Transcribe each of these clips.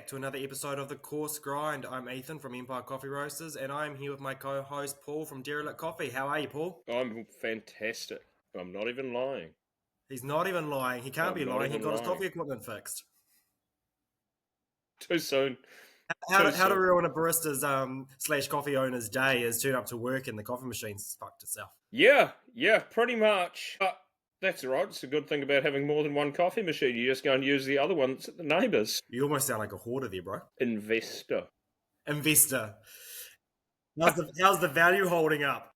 back to another episode of The Course Grind. I'm Ethan from Empire Coffee Roasters, and I'm here with my co-host Paul from Derelict Coffee. How are you, Paul? I'm fantastic. I'm not even lying. He's not even lying. He can't be lying. He got his coffee equipment fixed. Too soon. How to ruin a barista's slash coffee owner's day is turn up to work and the coffee machine's fucked itself. Yeah, pretty much. But that's all right. It's a good thing about having more than one coffee machine. You just go and use the other one that's at the neighbour's. You almost sound like a hoarder there, bro. Investor. How's the value holding up?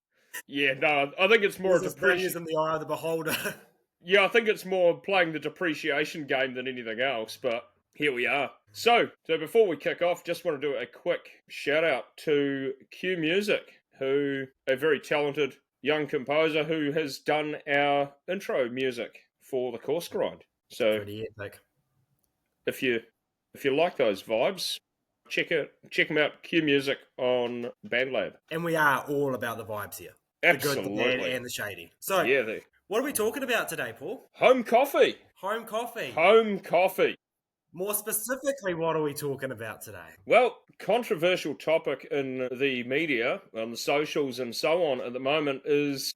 Yeah, no, I think it's more a depreciation in the eye of the beholder. Yeah, I think it's more playing the depreciation game than anything else, but here we are. So before we kick off, just want to do a quick shout out to Q Music, who a very talented young composer who has done our intro music for the Course Grind. So pretty epic. If you like those vibes, check them out. Q Music on BandLab. And we are all about the vibes here. Absolutely. The good, the bad, and the shady. So yeah, what are we talking about today, Paul? Home coffee. Home coffee. Home coffee. More specifically, what are we talking about today? Well, controversial topic in the media, on the socials and so on at the moment is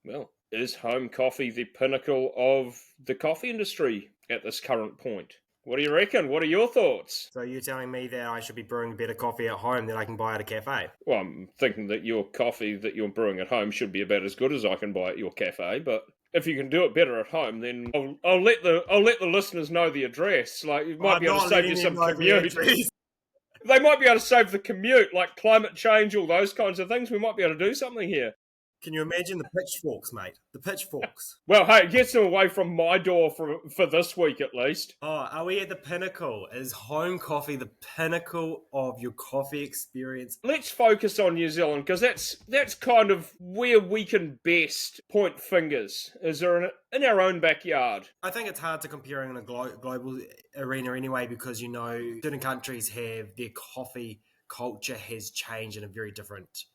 home coffee the pinnacle of the coffee industry at this current point? What do you reckon? What are your thoughts? So you're telling me that I should be brewing better coffee at home than I can buy at a cafe? Well, I'm thinking that your coffee that you're brewing at home should be about as good as I can buy at your cafe, but if you can do it better at home, then I'll let the listeners know the address. Like, you might be able to save you some commute. They might be able to save the commute, like climate change, all those kinds of things. We might be able to do something here. Can you imagine the pitchforks, mate? The pitchforks. Well, hey, get them away from my door for this week at least. Oh, are we at the pinnacle? Is home coffee the pinnacle of your coffee experience? Let's focus on New Zealand, because that's kind of where we can best point fingers. Is there in our own backyard? I think it's hard to compare in a global arena anyway, because, you know, certain countries have their coffee culture has changed in a very different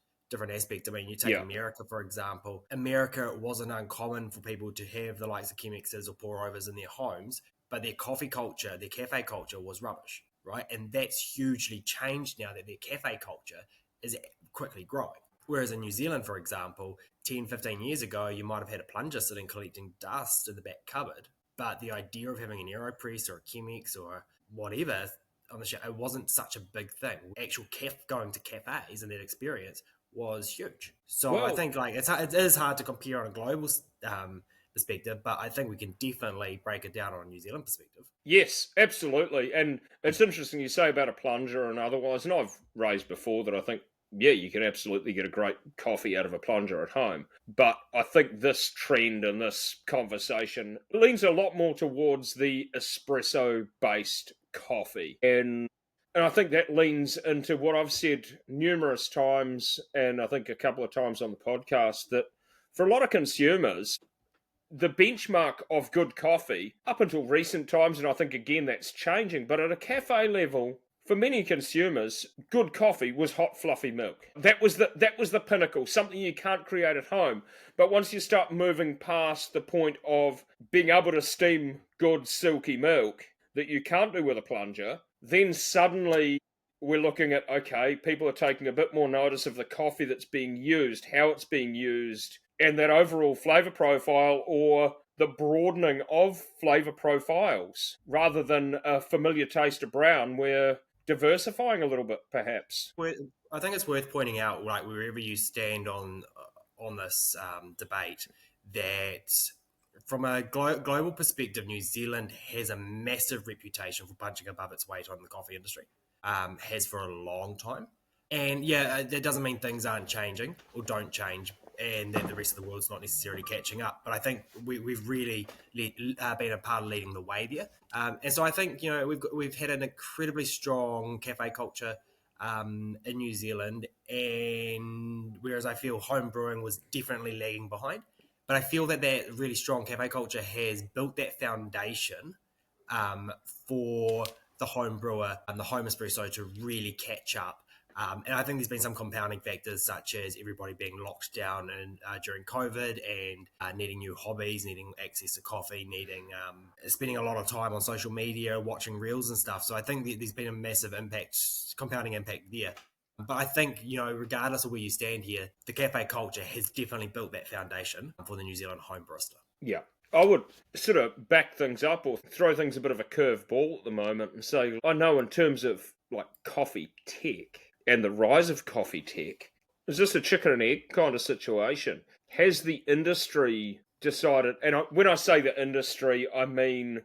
aspect. I mean, you take America, for example. America, it wasn't uncommon for people to have the likes of Chemixes or pour-overs in their homes, but their coffee culture, their cafe culture was rubbish, right? And that's hugely changed now that their cafe culture is quickly growing. Whereas in New Zealand, for example, 10, 15 years ago, you might have had a plunger sitting collecting dust in the back cupboard, but the idea of having an AeroPress or a Chemix or whatever on the show, it wasn't such a big thing. Actual going to cafes and that experience was huge. So I think it is hard to compare on a global perspective, but I think we can definitely break it down on a New Zealand perspective. Yes, absolutely. And it's interesting you say about a plunger and otherwise, and I've raised before that I think, you can absolutely get a great coffee out of a plunger at home. But I think this trend and this conversation leans a lot more towards the espresso-based coffee. And I think that leans into what I've said numerous times, and I think a couple of times on the podcast, that for a lot of consumers, the benchmark of good coffee, up until recent times, and I think again that's changing, but at a cafe level, for many consumers, good coffee was hot, fluffy milk. That was the pinnacle, something you can't create at home. But once you start moving past the point of being able to steam good, silky milk that you can't do with a plunger, then suddenly we're looking at, okay, people are taking a bit more notice of the coffee that's being used, how it's being used, and that overall flavour profile, or the broadening of flavour profiles, rather than a familiar taste of brown. We're diversifying a little bit, perhaps. I think it's worth pointing out, like, wherever you stand on this debate, that from a global perspective, New Zealand has a massive reputation for punching above its weight on the coffee industry. Has for a long time. And that doesn't mean things aren't changing or don't change, and that the rest of the world's not necessarily catching up. But I think we've really been a part of leading the way there. And so I think, you know, we've had an incredibly strong cafe culture in New Zealand, and whereas I feel home brewing was definitely lagging behind. But I feel that really strong cafe culture has built that foundation for the home brewer and the home espresso to really catch up And I think there's been some compounding factors, such as everybody being locked down during COVID and needing new hobbies, needing access to coffee, needing spending a lot of time on social media, watching reels and stuff. So I think there's been a massive impact, compounding impact there. But I think, regardless of where you stand here, the cafe culture has definitely built that foundation for the New Zealand home barista. Yeah. I would sort of back things up or throw things a bit of a curve ball at the moment and say, I know in terms of like coffee tech and the rise of coffee tech, is this a chicken and egg kind of situation? Has the industry decided, and when I say the industry, I mean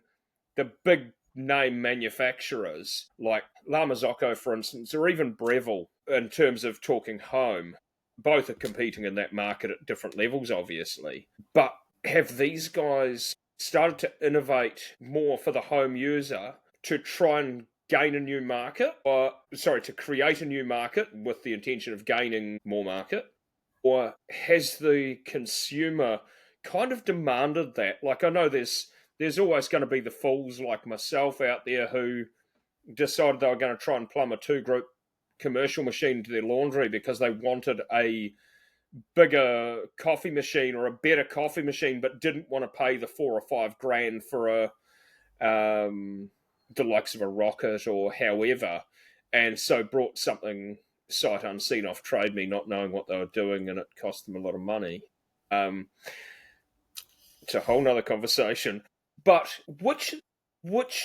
the big name manufacturers like La Marzocco, for instance, or even Breville, in terms of talking home, both are competing in that market at different levels, obviously. But have these guys started to innovate more for the home user to try and gain a new market, to create a new market with the intention of gaining more market? Or has the consumer kind of demanded that? Like, I know there's always going to be the fools like myself out there who decided they were going to try and plumb a two-group commercial machine into their laundry because they wanted a bigger coffee machine or a better coffee machine, but didn't want to pay the $4 or $5 for the likes of a Rocket or however, and so brought something sight unseen off Trade Me, not knowing what they were doing, and it cost them a lot of money. It's a whole nother conversation. But which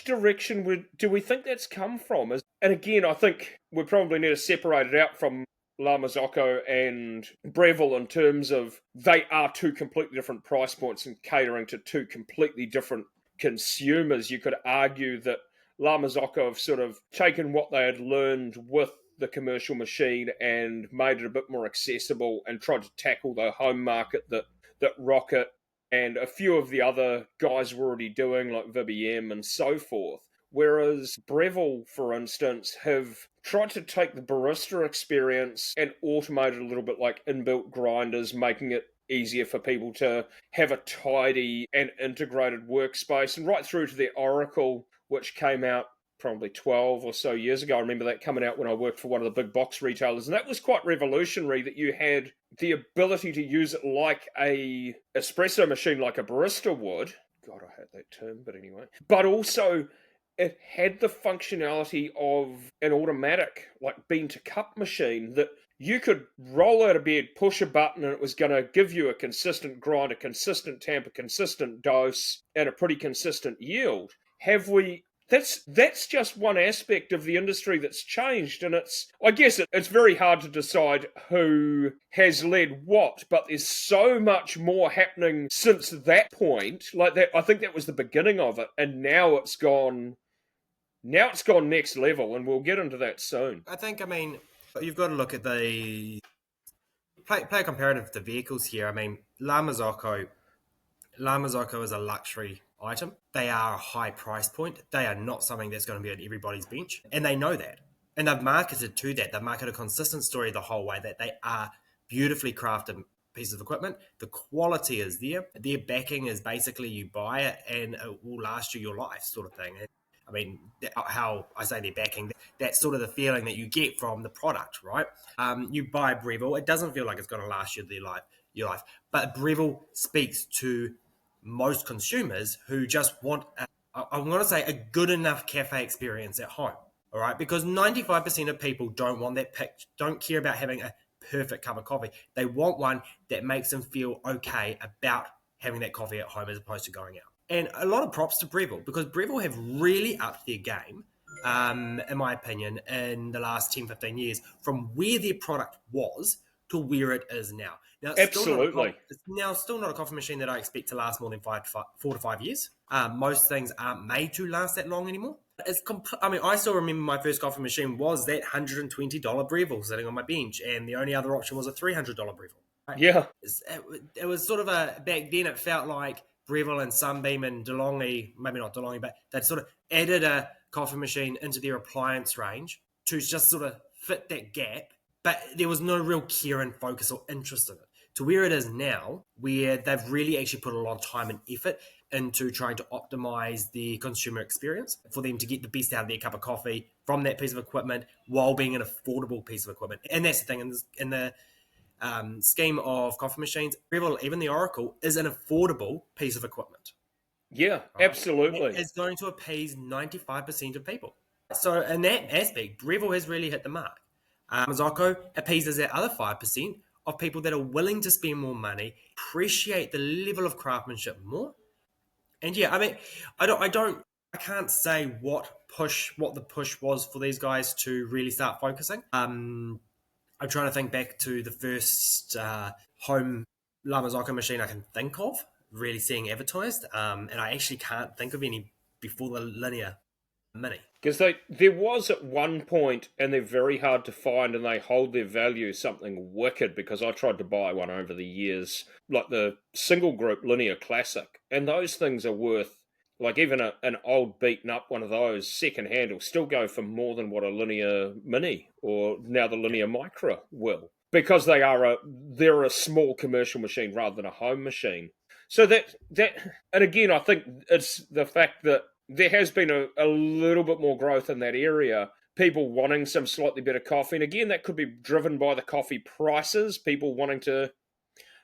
direction do we think that's come from? And again, I think we probably need to separate it out from La Marzocco and Breville in terms of they are two completely different price points and catering to two completely different consumers. You could argue that La Marzocco have sort of taken what they had learned with the commercial machine and made it a bit more accessible and tried to tackle the home market that Rocket and a few of the other guys were already doing, like VBM and so forth. Whereas Breville, for instance, have tried to take the barista experience and automate it a little bit, like inbuilt grinders, making it easier for people to have a tidy and integrated workspace, and right through to the Oracle, which came out probably 12 or so years ago. I remember that coming out when I worked for one of the big box retailers, and that was quite revolutionary, that you had the ability to use it like a espresso machine, like a barista would. God, I hate that term, but anyway. But also, it had the functionality of an automatic, like bean to cup machine, that you could roll out of bed, push a button, and it was going to give you a consistent grind, a consistent temp, a consistent dose, and a pretty consistent yield. That's just one aspect of the industry that's changed, and I guess it's very hard to decide who has led what, but there's so much more happening since that point. Like that, I think that was the beginning of it, and now it's gone next level, and we'll get into that soon. I mean, you've got to look at the play a comparative to vehicles here. I mean, La Marzocco is a luxury item. They are a high price point. They are not something that's going to be on everybody's bench. And they know that. And they've marketed to that. They've marketed a consistent story the whole way that they are beautifully crafted pieces of equipment. The quality is there. Their backing is basically you buy it and it will last you your life, sort of thing. I mean, how I say they're backing, that's sort of the feeling that you get from the product, right? You buy Breville, it doesn't feel like it's going to last you your life. But Breville speaks to most consumers who just want, I'm going to say, a good enough cafe experience at home, all right? Because 95% of people don't want that don't care about having a perfect cup of coffee. They want one that makes them feel okay about having that coffee at home as opposed to going out. And a lot of props to Breville, because Breville have really upped their game, in my opinion, in the last 10, 15 years, from where their product was to where it is now. Now, Absolutely. It's still not a coffee machine that I expect to last more than 4 to 5 years. Most things aren't made to last that long anymore. I still remember my first coffee machine was that $120 Breville sitting on my bench, and the only other option was a $300 Breville. Right? Yeah. It was sort of back then it felt like Breville and Sunbeam and DeLonghi, maybe not DeLonghi, but they'd sort of added a coffee machine into their appliance range to just sort of fit that gap, but there was no real care and focus or interest in it. to where it is now, where they've really actually put a lot of time and effort into trying to optimize the consumer experience for them to get the best out of their cup of coffee from that piece of equipment while being an affordable piece of equipment. And that's the thing, in the scheme of coffee machines, even the Oracle is an affordable piece of equipment. Yeah, Right? absolutely. It's going to appease 95% of people. So in that aspect, Breville has really hit the mark. Mazzocco appeases that other 5% of people that are willing to spend more money, appreciate the level of craftsmanship more. And yeah, I mean, I can't say what the push was for these guys to really start focusing. I'm trying to think back to the first home La Mazzocco machine I can think of really seeing advertised, and I actually can't think of any before the Linear Mini. Because there was at one point, and they're very hard to find, and they hold their value, something wicked, because I tried to buy one over the years, like the single group Linear Classic, and those things are worth, like even an old beaten up one of those, second hand, will still go for more than what a Linear Mini, or now the Linear Micro will. Because they're a small commercial machine rather than a home machine. So that and again, I think it's the fact that there has been a little bit more growth in that area. People wanting some slightly better coffee. And again, that could be driven by the coffee prices. People wanting to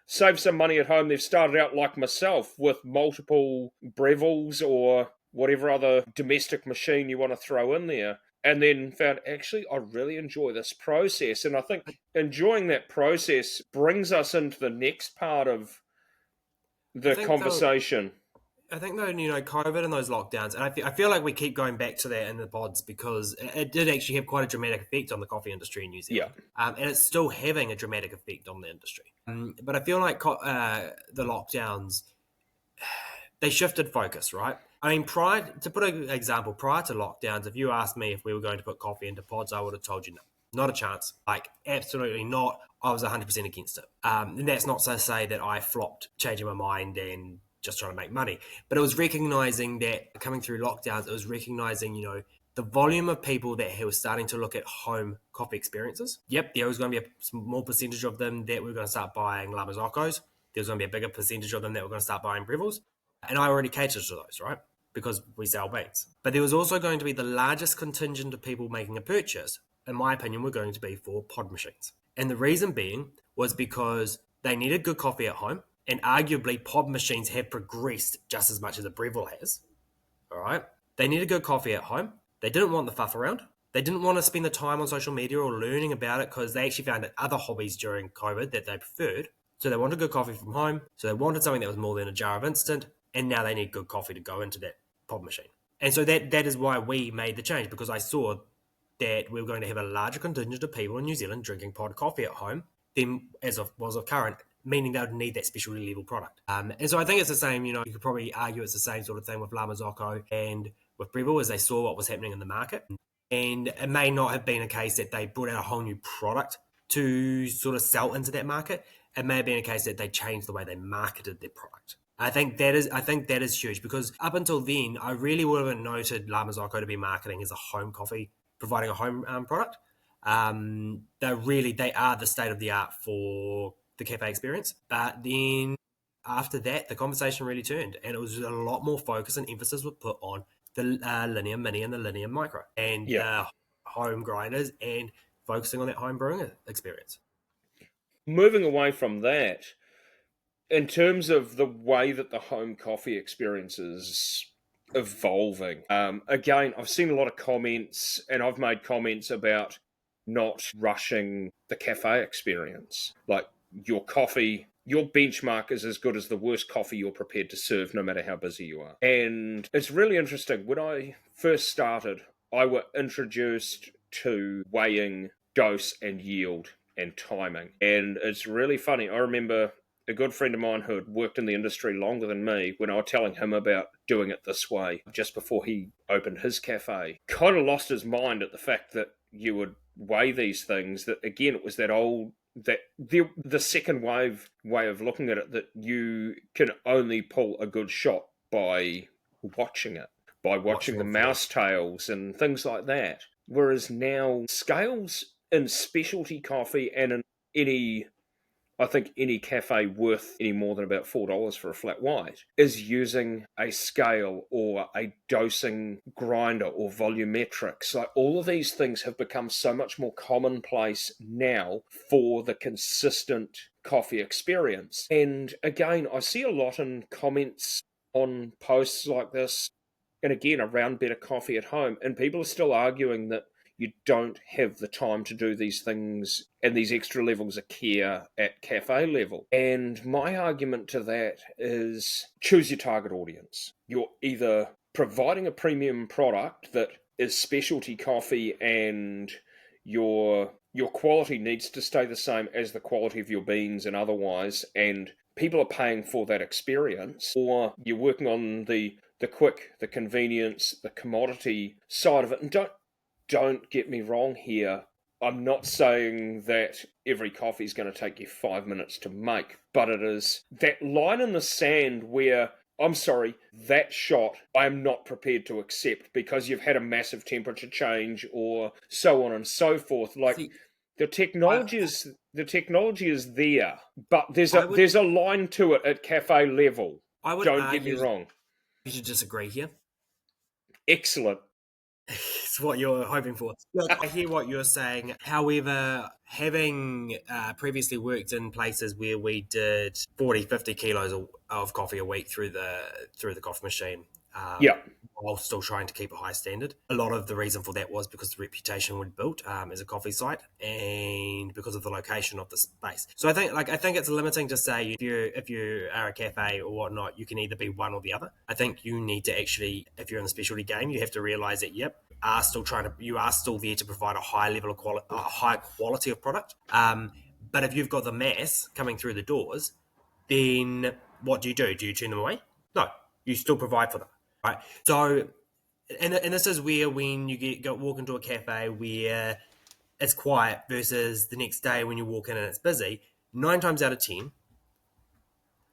save some money at home. They've started out like myself with multiple Breville's or whatever other domestic machine you want to throw in there. And then found, actually, I really enjoy this process. And I think enjoying that process brings us into the next part of the conversation. I think though, COVID and those lockdowns, and I feel like we keep going back to that in the pods because it did actually have quite a dramatic effect on the coffee industry in New Zealand. Yeah. And it's still having a dramatic effect on the industry. But I feel like the lockdowns, they shifted focus, right? I mean, prior to lockdowns, if you asked me if we were going to put coffee into pods, I would have told you no. Not a chance. Like, absolutely not. I was 100% against it. And that's not to say that I flopped, changing my mind and just trying to make money. But it was recognizing that coming through lockdowns, it was recognizing, the volume of people that were starting to look at home coffee experiences. Yep, there was going to be a small percentage of them that were going to start buying La Mazzoccos. There was going to be a bigger percentage of them that were going to start buying Breville's. And I already catered to those, right? Because we sell beans. But there was also going to be the largest contingent of people making a purchase, in my opinion, were going to be for pod machines. And the reason being was because they needed good coffee at home, and arguably pod machines have progressed just as much as a Breville has. All right? They needed good coffee at home. They didn't want the fuff around. They didn't want to spend the time on social media or learning about it because they actually found other hobbies during COVID that they preferred. So they wanted good coffee from home. So they wanted something that was more than a jar of instant. And now they need good coffee to go into that pod machine. And so that is why we made the change, because I saw that we were going to have a larger contingent of people in New Zealand drinking pod coffee at home than as was of current, meaning they would need that specialty level product. And so I think it's the same, you could probably argue it's the same sort of thing with La Mazzocco and with Breville, as they saw what was happening in the market. And it may not have been a case that they brought out a whole new product to sort of sell into that market. It may have been a case that they changed the way they marketed their product. I think that is huge, because up until then, I really would have noted La Mazzocco to be marketing as a home coffee, providing a home product. They are the state of the art for the cafe experience. But then after that, the conversation really turned, and it was a lot more focus and emphasis was put on the Linear Mini and the Linear Micro and home grinders, and focusing on that home brewing experience. Moving away from that, in terms of the way that the home coffee experience is evolving, again, I've seen a lot of comments, and I've made comments about not rushing the cafe experience. Like, your coffee, your benchmark is as good as the worst coffee you're prepared to serve, no matter how busy you are. And it's really interesting. When I first started, I were introduced to weighing dose and yield and timing. And it's really funny. I remember a good friend of mine who had worked in the industry longer than me, when I was telling him about doing it this way just before he opened his cafe, kind of lost his mind at the fact that you would weigh these things. That again, it was the second wave way of looking at it, that you can only pull a good shot by watching it, by watching the mouse tails and things like that. Whereas now, scales in specialty coffee and in any I think any cafe worth any more than about $4 for a flat white is using a scale or a dosing grinder or volumetrics. Like all of these things have become so much more commonplace now for the consistent coffee experience. And again, I see a lot in comments on posts like this, and again, around better coffee at home, and people are still arguing that you don't have the time to do these things and these extra levels of care at cafe level. And my argument to that is choose your target audience. You're either providing a premium product that is specialty coffee and your quality needs to stay the same as the quality of your beans and otherwise, and people are paying for that experience, or you're working on the quick, the convenience, the commodity side of it. And don't get me wrong here. I'm not saying that every coffee is going to take you 5 minutes to make, but it is that line in the sand where, I'm sorry, that shot I am not prepared to accept because you've had a massive temperature change or so on and so forth. Like See, the technology is there, but there's I would a line to it at cafe level. I would Don't get me argue wrong. you should disagree here. Excellent. It's what you're hoping for. Look, I hear what you're saying. However, having previously worked in places where we did 40, 50 kilos of coffee a week through the coffee machine, Yeah. while still trying to keep a high standard. A lot of the reason for that was because the reputation we'd built as a coffee site and because of the location of the space. So I think it's limiting to say if you are a cafe or whatnot, you can either be one or the other. I think you need to actually, if you're in the specialty game, you have to realize that you are still there to provide a high level of quality, a high quality of product. But if you've got the mass coming through the doors, then what do? Do you turn them away? No, you still provide for them. Right. So, and this is where when you walk into a cafe where it's quiet versus the next day when you walk in and it's busy, 9 times out of 10,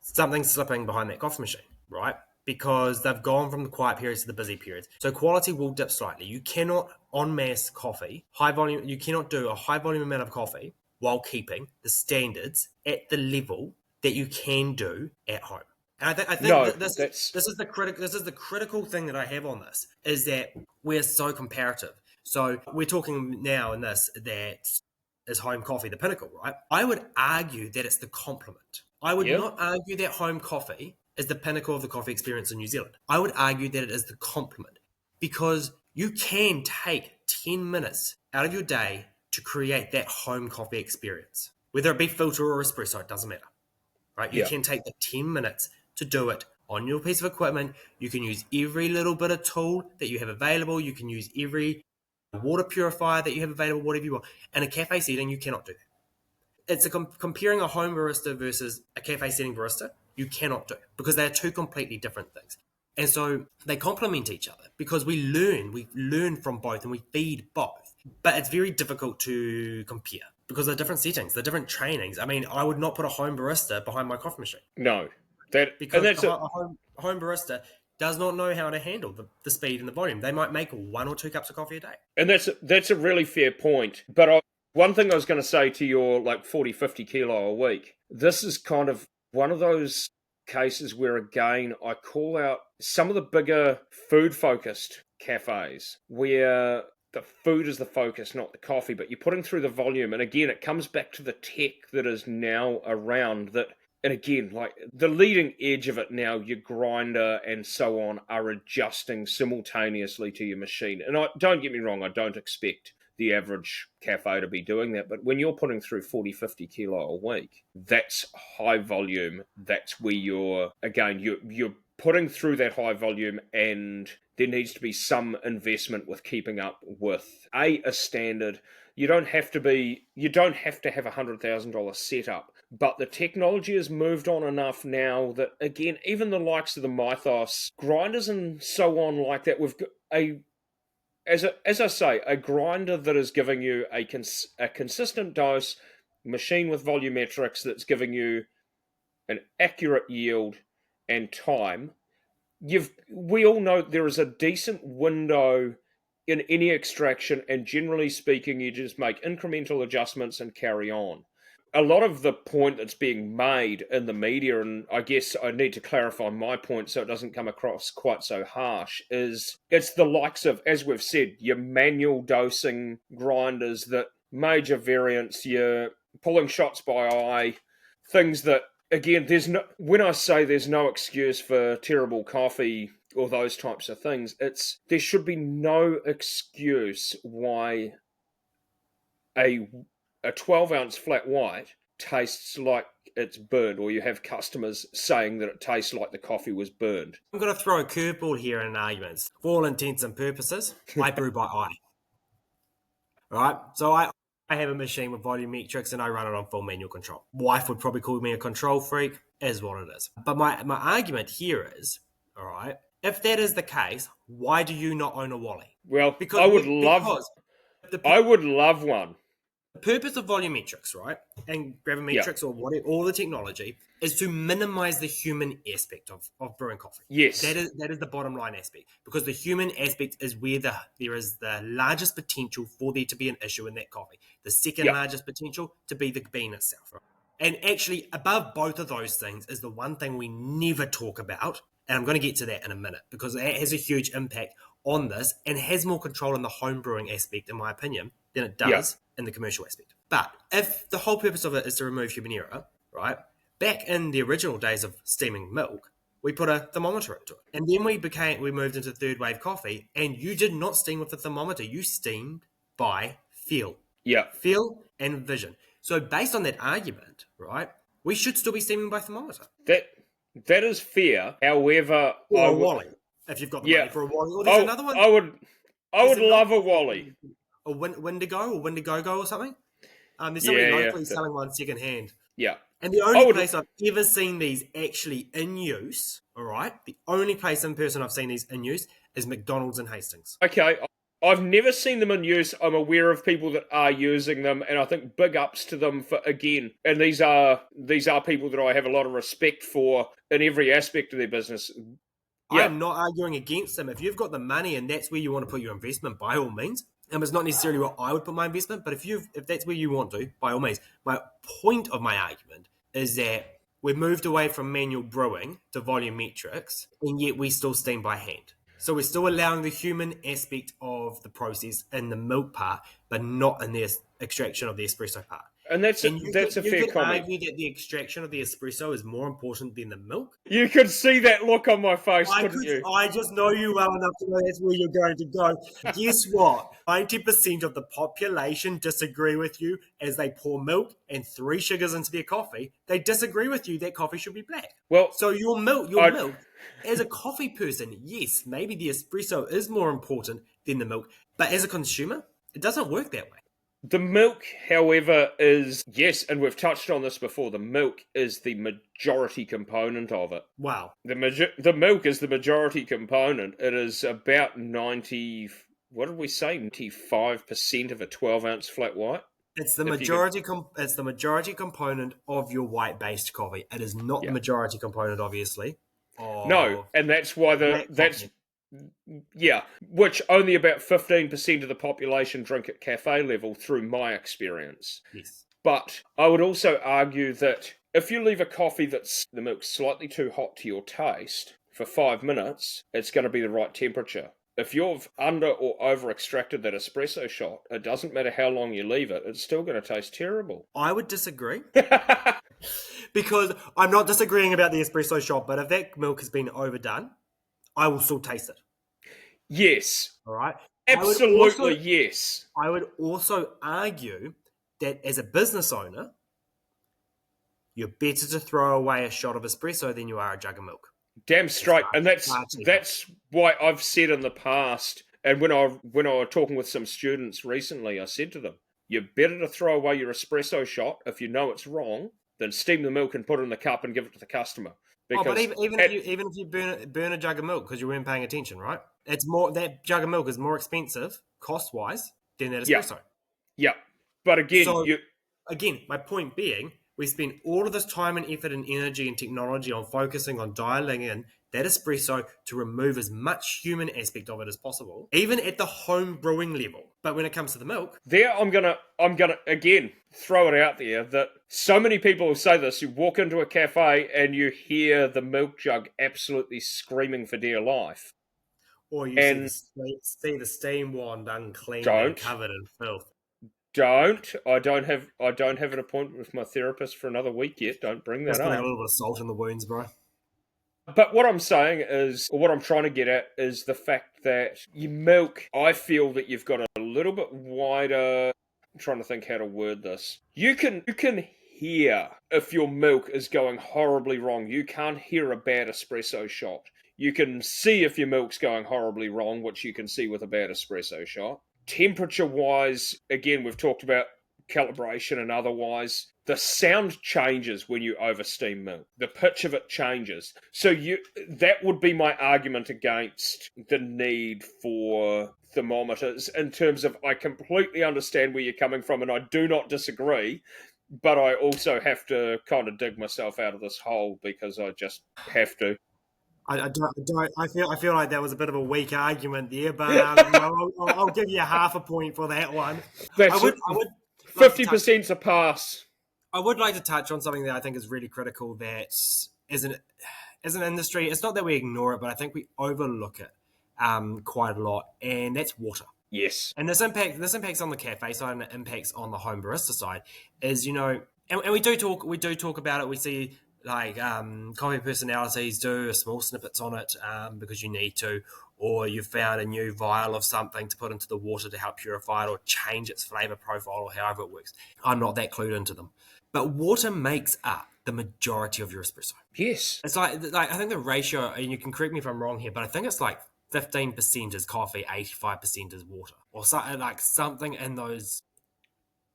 something's slipping behind that coffee machine, right? Because they've gone from the quiet periods to the busy periods. So quality will dip slightly. You cannot en masse coffee, high volume, you cannot do a high volume amount of coffee while keeping the standards at the level that you can do at home. And I think No, this is the critical thing that I have on this is that we're so comparative. So we're talking now in this that is home coffee the pinnacle, right? I would argue that it's the complement. I would not argue that home coffee is the pinnacle of the coffee experience in New Zealand. I would argue that it is the complement because you can take 10 minutes out of your day to create that home coffee experience. Whether it be filter or espresso, it doesn't matter, right? You can take the 10 minutes to do it on your piece of equipment. You can use every little bit of tool that you have available. You can use every water purifier that you have available, whatever you want. In a cafe setting, you cannot do that. It's comparing a home barista versus a cafe setting barista. You cannot do because they are two completely different things. And so they complement each other because we learn from both and we feed both. But it's very difficult to compare because they're different settings, they're different trainings. I mean, I would not put a home barista behind my coffee machine. No. Because a home barista does not know how to handle the speed and the volume. They might make 1 or 2 cups of coffee a day. And that's a really fair point. But one thing I was going to say to your like 40, 50 kilo a week, this is kind of one of those cases where, again, I call out some of the bigger food-focused cafes where the food is the focus, not the coffee, but you're putting through the volume. And again, it comes back to the tech that is now around that. And again, like the leading edge of it now, your grinder and so on are adjusting simultaneously to your machine. And don't get me wrong, I don't expect the average cafe to be doing that. But when you're putting through 40, 50 kilo a week, that's high volume. That's where you're putting through that high volume, and there needs to be some investment with keeping up with a standard. You don't have to have $100,000 setup, but the technology has moved on enough now that, again, even the likes of the Mythos grinders and so on like that, we've got as I say, a grinder that is giving you a consistent dose, machine with volumetrics that's giving you an accurate yield and time. We all know there is a decent window in any extraction, and generally speaking, you just make incremental adjustments and carry on. a lot of the point that's being made in the media, and I guess I need to clarify my point so it doesn't come across quite so harsh, is it's the likes of, as we've said, your manual dosing grinders, that major variants, your pulling shots by eye, things that, again, when I say there's no excuse for terrible coffee or those types of things, there should be no excuse why a 12-ounce flat white tastes like it's burned, or you have customers saying that it tastes like the coffee was burned. I'm going to throw a curveball here in arguments. For all intents and purposes, I brew by eye. All right? So I have a machine with volumetrics and I run it on full manual control. Wife would probably call me a control freak, is what it is. But my argument here is, all right, if that is the case, why do you not own a Wally? Well, I would love one. The purpose of volumetrics, right, and gravimetrics or whatever, all the technology, is to minimize the human aspect of brewing coffee. Yes. That is the bottom line aspect, because the human aspect is where there is the largest potential for there to be an issue in that coffee. The second largest potential to be the bean itself. Right? And actually, above both of those things is the one thing we never talk about, and I'm going to get to that in a minute, because that has a huge impact on this and has more control in the home brewing aspect, in my opinion, than it does in the commercial aspect. But if the whole purpose of it is to remove human error, right, back in the original days of steaming milk, we put a thermometer into it. And then we moved into third wave coffee, and you did not steam with a thermometer. You steamed by feel. Yeah. Feel and vision. So based on that argument, right, we should still be steaming by thermometer. That is fair. However, or a Wally, if you've got the money for a Wally. Or there's another one. I would love a Wally. Or Wendigo or Wendigo or something. There's somebody locally selling one second hand. Yeah. And the only place I've ever seen these actually in use, all right, the only place in person I've seen these in use is McDonald's in Hastings. Okay, I've never seen them in use. I'm aware of people that are using them, and I think big ups to them for, again, and these are people that I have a lot of respect for in every aspect of their business. I am not arguing against them. If you've got the money and that's where you want to put your investment, by all means. It's not necessarily where I would put my investment, but if that's where you want to, by all means. My point of my argument is that we've moved away from manual brewing to volumetrics, and yet we still steam by hand. So we're still allowing the human aspect of the process in the milk part, but not in the extraction of the espresso part. And that's a fair comment. You could argue that the extraction of the espresso is more important than the milk. You could see that look on my face, couldn't you? I just know you well enough to know that's where you're going to go. Guess what? 90% of the population disagree with you as they pour milk and 3 sugars into their coffee. They disagree with you that coffee should be black. Well, so your milk, as a coffee person, yes, maybe the espresso is more important than the milk. But as a consumer, it doesn't work that way. The milk, however, is, yes, and we've touched on this before, the milk is the majority component of it. Wow. The milk is the majority component. It is about 95% of a 12-ounce flat white. It's the majority. It's the majority component of your white-based coffee. It is not the majority component, obviously. No, and that's why which only about 15% of the population drink at cafe level, through my experience. Yes. But I would also argue that if you leave a coffee that's the milk's slightly too hot to your taste for 5 minutes, it's going to be the right temperature. If you've under or over extracted that espresso shot, it doesn't matter how long you leave it, it's still going to taste terrible. I would disagree. Because I'm not disagreeing about the espresso shot, but if that milk has been overdone, I will still taste it. Yes. All right? Absolutely, yes. I would also argue that as a business owner, you're better to throw away a shot of espresso than you are a jug of milk. Damn straight. And that's why I've said in the past, and when I was talking with some students recently, I said to them, you're better to throw away your espresso shot if you know it's wrong than steam the milk and put it in the cup and give it to the customer. But even if you burn a jug of milk because you weren't paying attention, right? It's more, that jug of milk is more expensive cost wise than that espresso. Yeah. But again, again, my point being, We spend all of this time and effort and energy and technology on focusing on dialing in that espresso to remove as much human aspect of it as possible, even at the home brewing level. But when it comes to the milk, there I'm gonna again throw it out there that so many people will say this. You walk into a cafe and you hear the milk jug absolutely screaming for dear life. or you see the steam wand unclean and Don't. covered in filth. I don't have an appointment with my therapist for another week yet. Don't bring that Just putting a up. little bit of salt in the wounds, bro. But what I'm saying is, or what I'm trying to get at is the fact that your milk, I feel that you've got a little bit wider. I'm trying to think how to word this. You can hear if your milk is going horribly wrong. You can't hear a bad espresso shot. You can see if your milk's going horribly wrong, which you can see with a bad espresso shot. Temperature-wise, again, we've talked about calibration and otherwise. The sound changes when you oversteam milk. The pitch of it changes. So that would be my argument against the need for thermometers in terms of I completely understand where you're coming from and I do not disagree, but I also have to kind of dig myself out of this hole because I just have to. I feel like that was a bit of a weak argument there, but I'll give you half a point for that one. That's 50%'s a pass. I would like to touch on something that I think is really critical. That as an industry, it's not that we ignore it, but I think we overlook it quite a lot, and that's water. Yes, and this impacts on the cafe side, and it impacts on the home barista side. Is and we do talk about it. We see like coffee personalities do small snippets on it because you need to, or you've found a new vial of something to put into the water to help purify it or change its flavor profile or however it works. I'm not that clued into them. But water makes up the majority of your espresso. Yes. It's like I think the ratio, and you can correct me if I'm wrong here, but I think it's like 15% is coffee, 85% is water. Or something in those.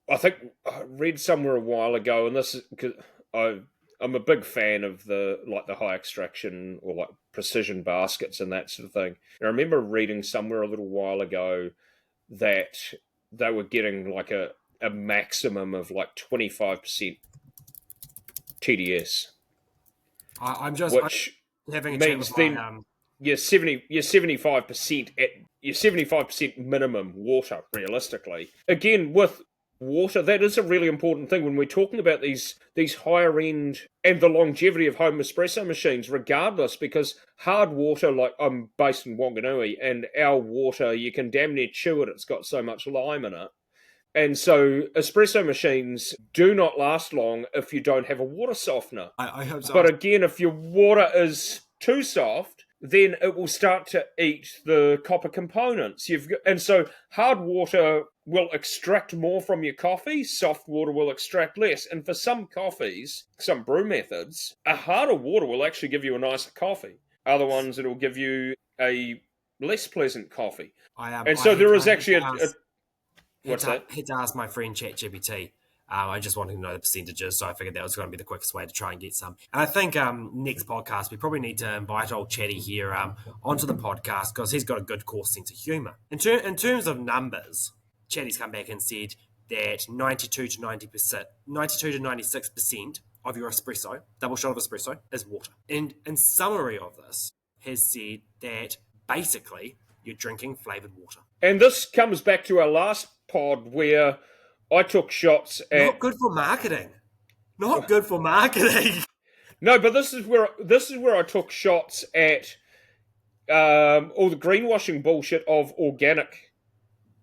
I think I read somewhere a while ago, and this is because I'm a big fan of the high extraction or like precision baskets and that sort of thing. And I remember reading somewhere a little while ago that they were getting like a maximum of like 25% TDS. I'm having a means chat with then you're 75% at your 75% minimum water realistically. Again, with water, that is a really important thing when we're talking about these higher end and the longevity of home espresso machines, regardless, because hard water, like I'm based in Wanganui, and our water, you can damn near chew it. It's got so much lime in it. And so espresso machines do not last long if you don't have a water softener. I hope so. But again, if your water is too soft, then it will start to eat the copper components. And so hard water will extract more from your coffee, soft water will extract less. And for some coffees, some brew methods, a harder water will actually give you a nicer coffee. Other ones, it'll give you a less pleasant coffee. There is actually what's that? I had to ask my friend ChatGPT. I just wanted to know the percentages, so I figured that was going to be the quickest way to try and get some. And I think next podcast, we probably need to invite old Chatty here onto the podcast because he's got a good coarse sense of humour. In terms of numbers, Chatty's come back and said that 92 to 96% of your espresso, double shot of espresso, is water. And in summary of this, has said that basically you're drinking flavoured water. And this comes back to our last pod where I took shots at... Not good for marketing. Not good for marketing. No, but this is where I took shots at all the greenwashing bullshit of organic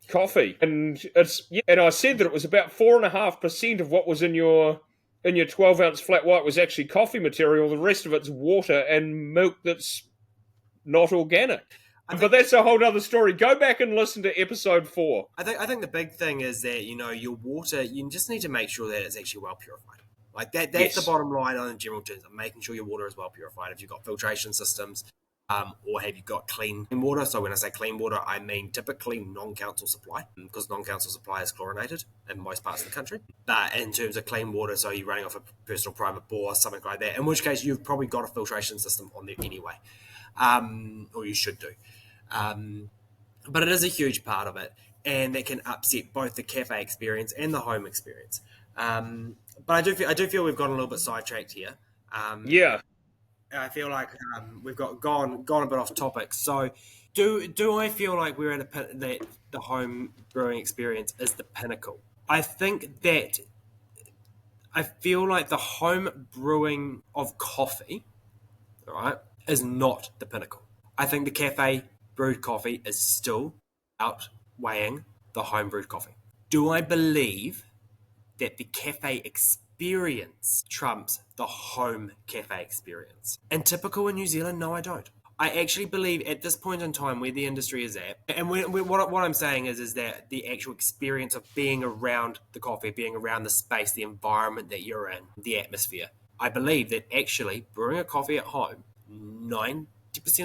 coffee, and I said that it was about 4.5% of what was in your 12-ounce flat white was actually coffee material. The rest of it's water and milk that's not organic. But that's a whole other story. Go back and listen to episode 4. I think the big thing is that, your water, you just need to make sure that it's actually well purified. Like that's yes. The bottom line on the general terms of making sure your water is well purified. If you've got filtration systems, or have you got clean water? So when I say clean water, I mean typically non-council supply, because non-council supply is chlorinated in most parts of the country. But in terms of clean water, so you're running off a personal private bore, something like that, in which case you've probably got a filtration system on there anyway, or you should do. But it is a huge part of it. and that can upset both the cafe experience and the home experience. But I do feel we've gone a little bit sidetracked here. Yeah. I feel like we've gone a bit off topic. So, do I feel like we're at that the home brewing experience is the pinnacle? I think that I feel like the home brewing of coffee, all right, is not the pinnacle. I think the cafe brewed coffee is still outweighing the home brewed coffee. Do I believe that the cafe experience trumps the home cafe experience? And typical in New Zealand, no, I don't. I actually believe at this point in time where the industry is at, and what I'm saying is that the actual experience of being around the coffee, being around the space, the environment that you're in, the atmosphere, I believe that actually brewing a coffee at home 90%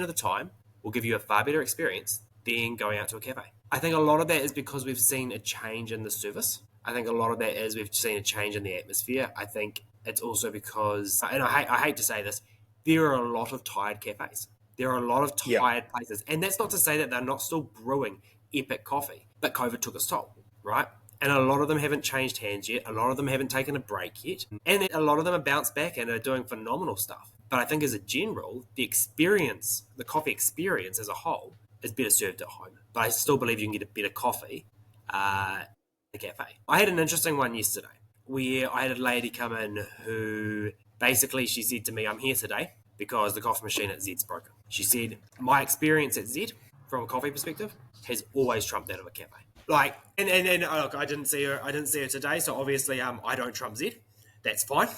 of the time will give you a far better experience than going out to a cafe. I think a lot of that is because we've seen a change in the service. I think a lot of that is we've seen a change in the atmosphere. I think it's also because, and I hate to say this, there are a lot of tired cafes. There are a lot of tired places. And that's not to say that they're not still brewing epic coffee, but COVID took its toll, right? And a lot of them haven't changed hands yet. A lot of them haven't taken a break yet. And a lot of them are bounced back and are doing phenomenal stuff. But I think as a general, the experience, the coffee experience as a whole, is better served at home. But I still believe you can get a better coffee at a cafe. I had an interesting one yesterday where I had a lady come in who basically she said to me, I'm here today because the coffee machine at Z's broken. She said, my experience at Z from a coffee perspective has always trumped that of a cafe. Like, and look, I didn't see her today, so obviously I don't trump Z. That's fine.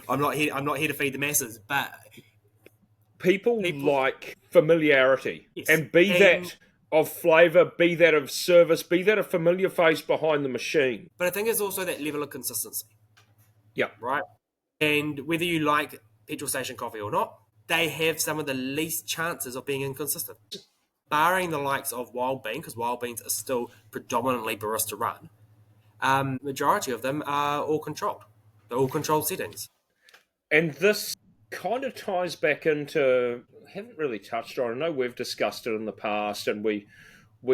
I'm not here to feed the masses, but people like familiarity, yes. And that of flavour, be that of service, be that a familiar face behind the machine. But I think it's also that level of consistency. Yeah. Right? And whether you like petrol station coffee or not, they have some of the least chances of being inconsistent. Barring the likes of Wild Bean, because Wild Beans are still predominantly barista run, majority of them are all controlled. They're all controlled settings. And this kind of ties back into, haven't really touched on, I know we've discussed it in the past, and we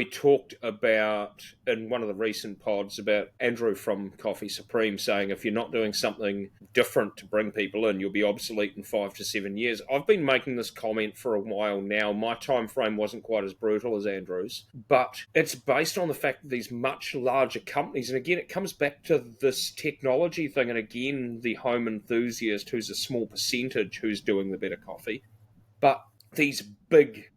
talked about in one of the recent pods about Andrew from Coffee Supreme saying if you're not doing something different to bring people in, you'll be obsolete in 5 to 7 years. I've been making this comment for a while now. My time frame wasn't quite as brutal as Andrew's, but it's based on the fact that these much larger companies, and again, it comes back to this technology thing, and again, the home enthusiast who's a small percentage who's doing the better coffee, but these big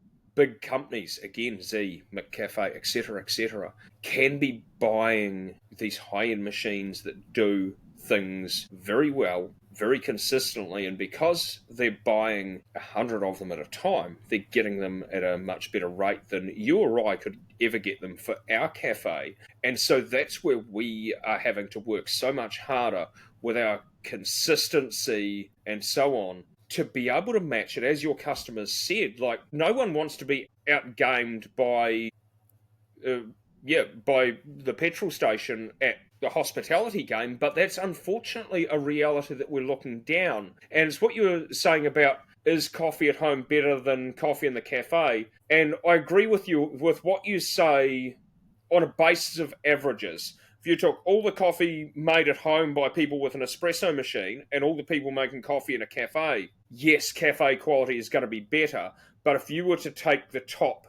companies, again, Z, McCafe, etc., can be buying these high-end machines that do things very well, very consistently, and because they're buying 100 of them at a time, they're getting them at a much better rate than you or I could ever get them for our cafe. And so that's where we are having to work so much harder with our consistency and so on, to be able to match it, as your customers said. Like, no one wants to be outgamed by the petrol station at the hospitality game, but that's unfortunately a reality that we're looking down. And it's what you were saying about, is coffee at home better than coffee in the cafe? And I agree with you with what you say on a basis of averages. If you took all the coffee made at home by people with an espresso machine and all the people making coffee in a cafe, yes, cafe quality is going to be better. But if you were to take the top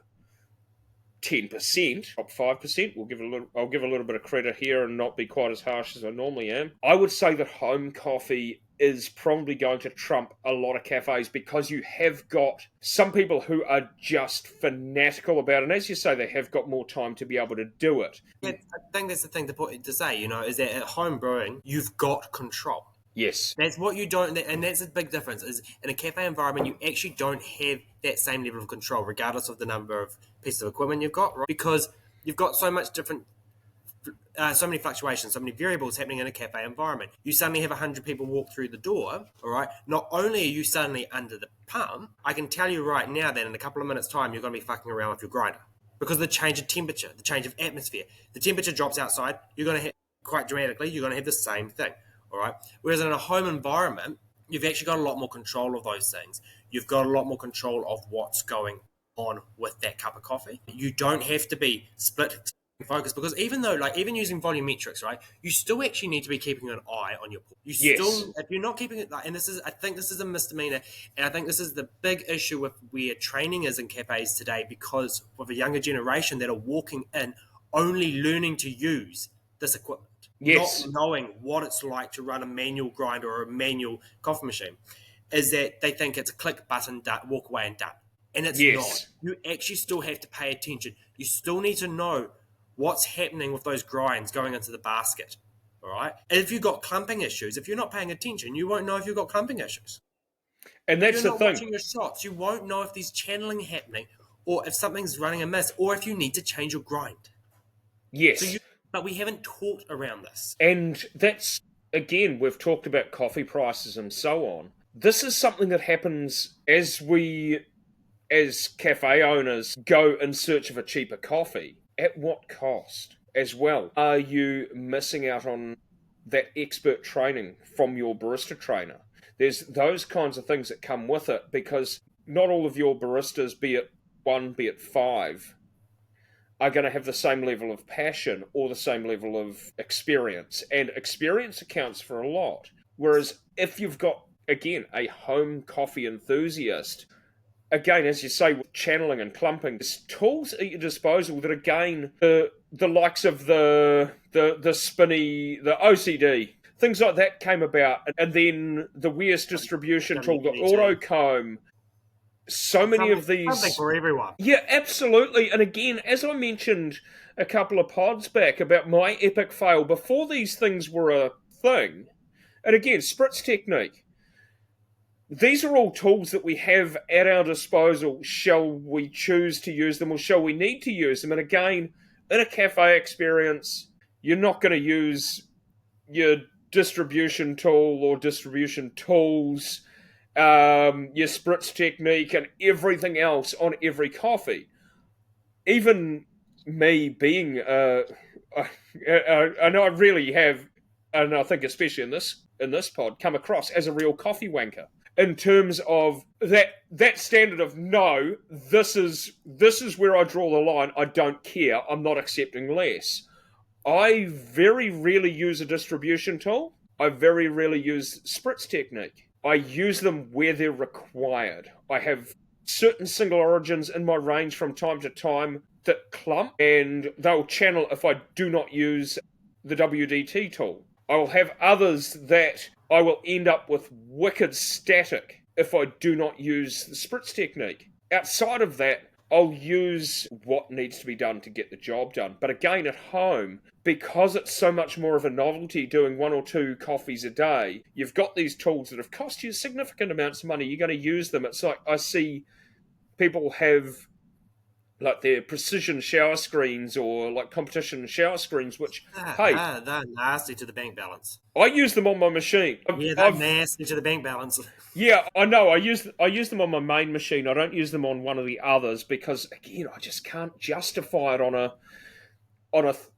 10%, top 5%, I'll give a little bit of credit here and not be quite as harsh as I normally am. I would say that home coffee is probably going to trump a lot of cafes, because you have got some people who are just fanatical about it. And as you say, they have got more time to be able to do it. I think that's the thing to say, is that at home brewing, you've got control. Yes. That's what you don't, and that's a big difference, is in a cafe environment, you actually don't have that same level of control, regardless of the number of pieces of equipment you've got, right? Because you've got so much different, so many fluctuations, so many variables happening in a cafe environment. You suddenly have 100 people walk through the door, all right? Not only are you suddenly under the pump, I can tell you right now that in a couple of minutes' time, you're going to be fucking around with your grinder. Because of the change of temperature, the change of atmosphere. The temperature drops outside, you're going to hit quite dramatically, you're going to have the same thing. All right. Whereas in a home environment, you've actually got a lot more control of those things. You've got a lot more control of what's going on with that cup of coffee. You don't have to be split focus, because even though, like, even using volumetrics, right, you still actually need to be keeping an eye on your pour. You Yes. still, if you're not keeping it, like, and I think this is a misdemeanor, and I think this is the big issue with where training is in cafes today, because with a younger generation that are walking in only learning to use this equipment, not Yes. knowing what it's like to run a manual grinder or a manual coffee machine, is that they think it's a click button, walk away and done. And it's not. Yes. You actually still have to pay attention. You still need to know what's happening with those grinds going into the basket. All right. And if you've got clumping issues, if you're not paying attention, you won't know if you've got clumping issues. And If that's you're the not thing. watching your shots, you won't know if there's channeling happening, or if something's running amiss, or if you need to change your grind. Yes. But we haven't talked around this. And that's, again, we've talked about coffee prices and so on. This is something that happens as we, as cafe owners, go in search of a cheaper coffee. At what cost as well? Are you missing out on that expert training from your barista trainer? There's those kinds of things that come with it, because not all of your baristas, be it one, be it five, are going to have the same level of passion or the same level of experience. And experience accounts for a lot. Whereas if you've got, again, a home coffee enthusiast, again, as you say, with channeling and clumping, there's tools at your disposal that, again, the likes of the spinny, the OCD, things like that came about. And then the Weir's distribution tool, the auto comb, so many of these. Something for everyone. Yeah, absolutely. And again, as I mentioned a couple of pods back about my epic fail, before these things were a thing, and again, spritz technique. These are all tools that we have at our disposal. Shall we choose to use them, or shall we need to use them? And again, in a cafe experience, you're not going to use your distribution tool or distribution tools, your spritz technique, and everything else on every coffee. Even me being, I know I really have, and I think especially in this pod, come across as a real coffee wanker in terms of that standard of no, this is where I draw the line. I don't care. I'm not accepting less. I very rarely use a distribution tool. I very rarely use spritz technique. I use them where they're required. I have certain single origins in my range from time to time that clump, and they'll channel if I do not use the WDT tool. I will have others that I will end up with wicked static if I do not use the spritz technique. Outside of that, I'll use what needs to be done to get the job done. But again, at home, because it's so much more of a novelty doing one or two coffees a day, you've got these tools that have cost you significant amounts of money. You're going to use them. It's like I see people have like their precision shower screens or like competition shower screens, which, They're nasty to the bank balance. I use them on my machine. They're nasty to the bank balance. Yeah, I know. I use them on my main machine. I don't use them on one of the others because, again, I just can't justify it on a.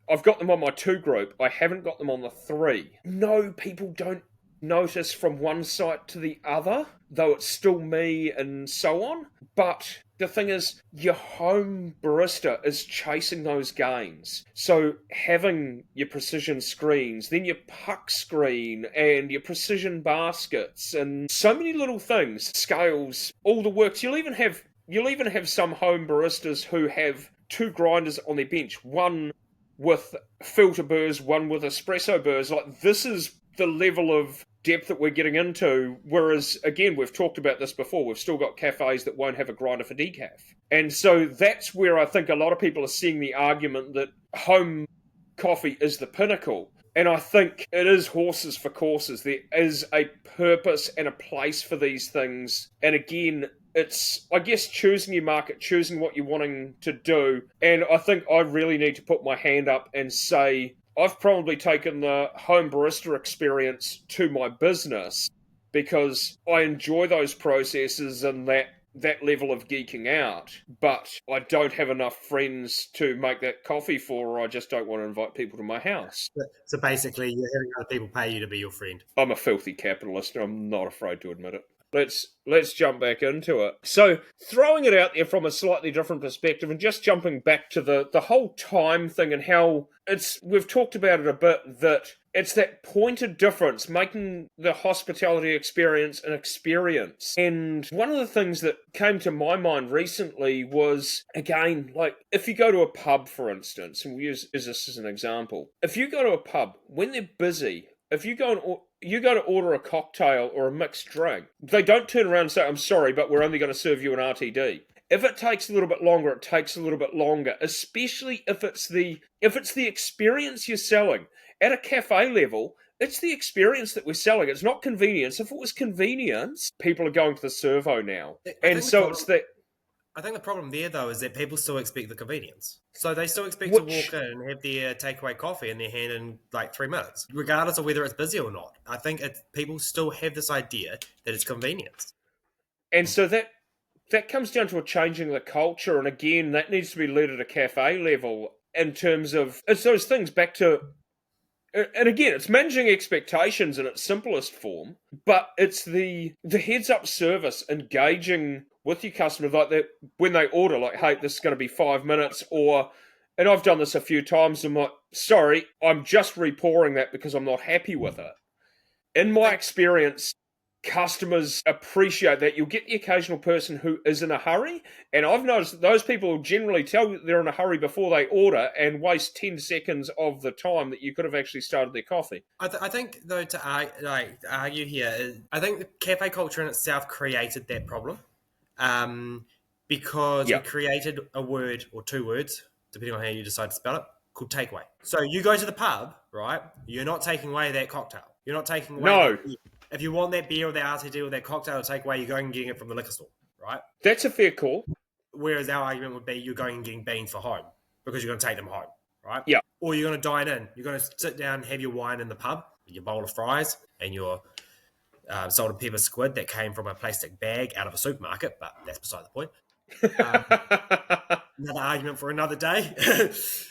I've got them on my 2 group. I haven't got them on the 3. No, people don't notice from one site to the other, though it's still me and so on. But the thing is, your home barista is chasing those gains. So having your precision screens, then your puck screen and your precision baskets and so many little things, scales, all the works. You'll even have some home baristas who have 2 grinders on their bench, one with filter burrs, one with espresso burrs. Like, this is the level of depth that we're getting into, whereas, again, we've talked about this before, we've still got cafes that won't have a grinder for decaf. And so that's where I think a lot of people are seeing the argument that home coffee is the pinnacle. And I think it is horses for courses. There is a purpose and a place for these things. And again, it's, I guess, choosing your market, choosing what you're wanting to do. And I think I really need to put my hand up and say, I've probably taken the home barista experience to my business because I enjoy those processes and that level of geeking out, but I don't have enough friends to make that coffee for, or I just don't want to invite people to my house. So basically, you're having other people pay you to be your friend. I'm a filthy capitalist, and I'm not afraid to admit it. let's jump back into it. So throwing it out there from a slightly different perspective and just jumping back to the whole time thing and how we've talked about it a bit, that it's that pointed difference, making the hospitality experience an experience. And one of the things that came to my mind recently was, again, like if you go to a pub, for instance, and we use this as an example, if you go to a pub, when they're busy, if you go to order a cocktail or a mixed drink, they don't turn around and say, I'm sorry, but we're only going to serve you an RTD. If it takes a little bit longer, it takes a little bit longer, especially if it's the experience you're selling. At a cafe level, it's the experience that we're selling. It's not convenience. If it was convenience, people are going to the servo now. I think the problem there, though, is that people still expect the convenience. So they still expect to walk in and have their takeaway coffee in their hand in like 3 minutes, regardless of whether it's busy or not. I think people still have this idea that it's convenience. And so that comes down to a changing the culture. And again, that needs to be led at a cafe level in terms of, it's those things back to, and again, it's managing expectations in its simplest form, but it's the heads up service, engaging with your customer like that when they order, like, hey, this is going to be 5 minutes, and I've done this a few times, I'm like, sorry, I'm just repouring that because I'm not happy with it. In my experience, customers appreciate that. You'll get the occasional person who is in a hurry, and I've noticed that those people generally tell you they're in a hurry before they order and waste 10 seconds of the time that you could have actually started their coffee. I think, though, to argue here, I think the cafe culture in itself created that problem because we created a word or two words, depending on how you decide to spell it, called takeaway. So you go to the pub, right? You're not taking away that cocktail. You're not taking away that beer. If you want that beer or that RTD or that cocktail to take away, you're going and getting it from the liquor store, right? That's a fair call. Whereas our argument would be you're going and getting beans for home because you're going to take them home, right? Yeah. Or you're going to dine in. You're going to sit down and have your wine in the pub, your bowl of fries and your salt and pepper squid that came from a plastic bag out of a supermarket, but that's beside the point. Another argument for another day.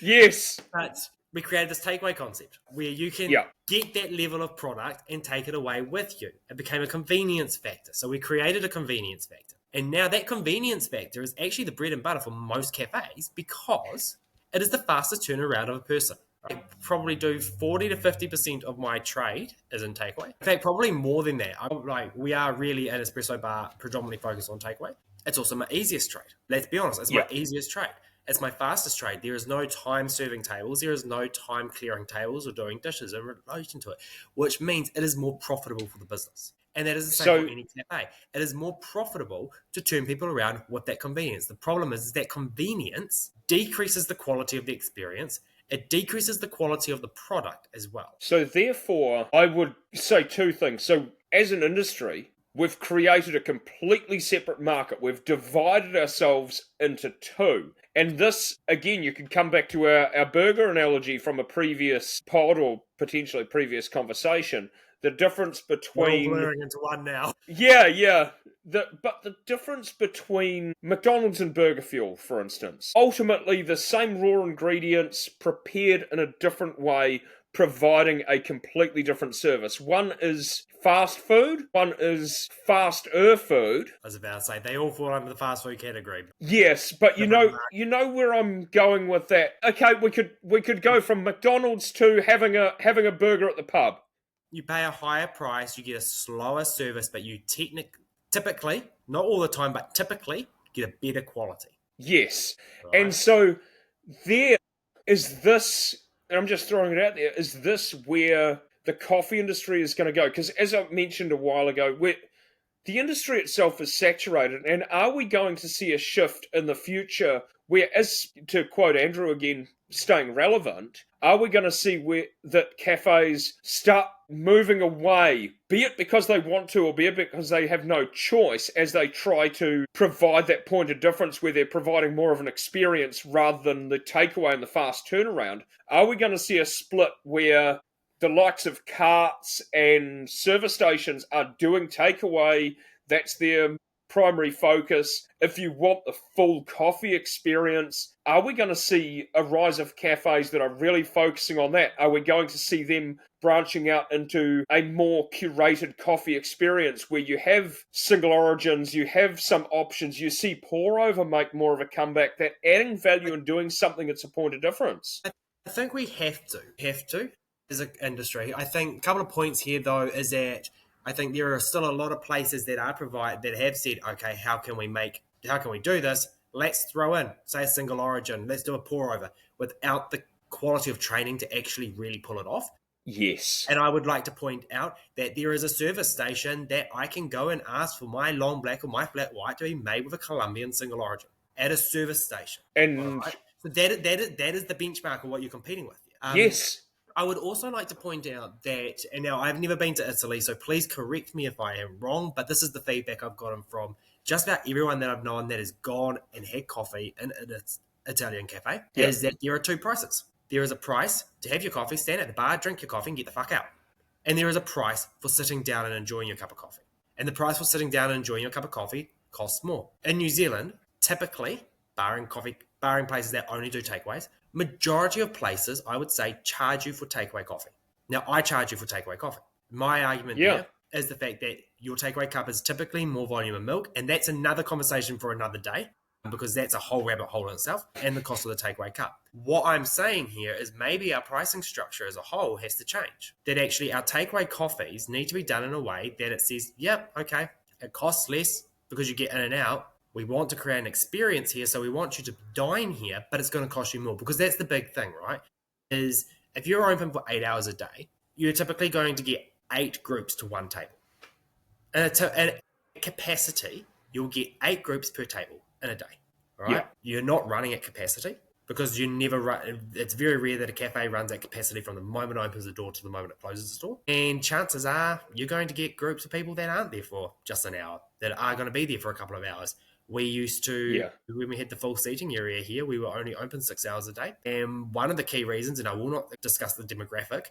Yes. But we created this takeaway concept where you can get that level of product and take it away with you. It became a convenience factor. So we created a convenience factor. And now that convenience factor is actually the bread and butter for most cafes because it is the fastest turnaround of a person. I probably do 40 to 50% of my trade is in takeaway. In fact, probably more than that. We are really an espresso bar predominantly focused on takeaway. It's also my easiest trade. Let's be honest, it's my easiest trade. It's my fastest trade. There is no time serving tables. There is no time clearing tables or doing dishes in relation to it, which means it is more profitable for the business. And that is the same for any cafe. It is more profitable to turn people around with that convenience. The problem is that convenience decreases the quality of the experience. It decreases the quality of the product as well. So therefore, I would say two things. So as an industry, we've created a completely separate market. We've divided ourselves into two. And this, again, you can come back to our burger analogy from a previous pod or potentially previous conversation. The difference between... We're all blurring into one now. Yeah. But the difference between McDonald's and Burger Fuel, for instance, ultimately the same raw ingredients prepared in a different way, providing a completely different service. One is fast food, one is faster food. I was about to say, they all fall under the fast food category. Yes, but you know where I'm going with that. Okay, we could go from McDonald's to having a burger at the pub. You pay a higher price, you get a slower service, but you typically, not all the time, but typically get a better quality. Yes. Right. And so there is this, and I'm just throwing it out there, is this where the coffee industry is going to go? Because as I mentioned a while ago, the industry itself is saturated, and are we going to see a shift in the future where, as to quote Andrew again, staying relevant, are we going to see that cafes start moving away, be it because they want to or be it because they have no choice, as they try to provide that point of difference where they're providing more of an experience rather than the takeaway and the fast turnaround? Are we going to see a split where the likes of carts and service stations are doing takeaway? That's their primary focus. If you want the full coffee experience, are we going to see a rise of cafes that are really focusing on that? Are we going to see them branching out into a more curated coffee experience where you have single origins, you have some options, you see pour over make more of a comeback, that adding value and doing something that's a point of difference. I think we have to as an industry. I think a couple of points here though is that I think there are still a lot of places that have said, okay, how can we do this? Let's throw in, say, a single origin. Let's do a pour over without the quality of training to actually really pull it off. Yes. And I would like to point out that there is a service station that I can go and ask for my long black or my flat white to be made with a Colombian single origin at a service station. And right? So that is the benchmark of what you're competing with. Yes. I would also like to point out that, and now I've never been to Italy, so please correct me if I am wrong, but this is the feedback I've gotten from just about everyone that I've known that has gone and had coffee in an Italian cafe, is that there are two prices. There is a price to have your coffee, stand at the bar, drink your coffee, and get the fuck out. And there is a price for sitting down and enjoying your cup of coffee. And the price for sitting down and enjoying your cup of coffee costs more. In New Zealand, typically, barring places that only do takeaways, majority of places, I would say, charge you for takeaway coffee. Now, I charge you for takeaway coffee. My argument here is the fact that your takeaway cup is typically more volume of milk, and that's another conversation for another day, because that's a whole rabbit hole in itself, and the cost of the takeaway cup. What I'm saying here is maybe our pricing structure as a whole has to change. That actually our takeaway coffees need to be done in a way that it says, yep, okay, it costs less because you get in and out. We want to create an experience here, so we want you to dine here, but it's going to cost you more. Because that's the big thing, right? Is if you're open for 8 hours a day, you're typically going to get 8 groups to one table. And at capacity, you'll get 8 groups per table in a day, right? Yeah. You're not running at capacity because you never run. It's very rare that a cafe runs at capacity from the moment it opens the door to the moment it closes the door. And chances are you're going to get groups of people that aren't there for just an hour, that are going to be there for a couple of hours. We used to, when we had the full seating area here, we were only open 6 hours a day. And one of the key reasons, and I will not discuss the demographic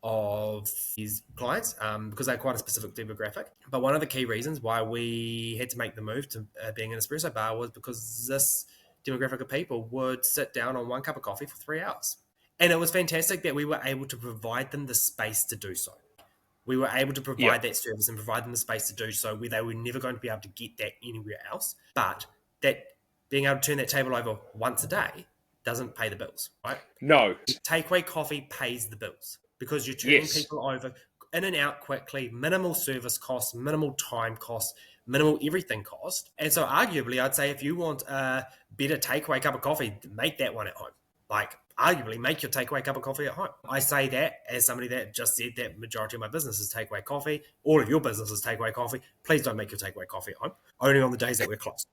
of these clients because they're quite a specific demographic, but one of the key reasons why we had to make the move to being an espresso bar was because this demographic of people would sit down on one cup of coffee for 3 hours. And it was fantastic that we were able to provide them the space to do so. We were able to provide that service and provide them the space to do so where they were never going to be able to get that anywhere else. But that being able to turn that table over once a day doesn't pay the bills, right? No. Takeaway coffee pays the bills because you're turning people over in and out quickly, minimal service costs, minimal time costs, minimal everything cost. And so arguably, I'd say if you want a better takeaway cup of coffee, make that one at home. Like, arguably, make your takeaway cup of coffee at home. I say that as somebody that just said that majority of my business is takeaway coffee. All of your business is takeaway coffee. Please don't make your takeaway coffee at home, only on the days that we're closed.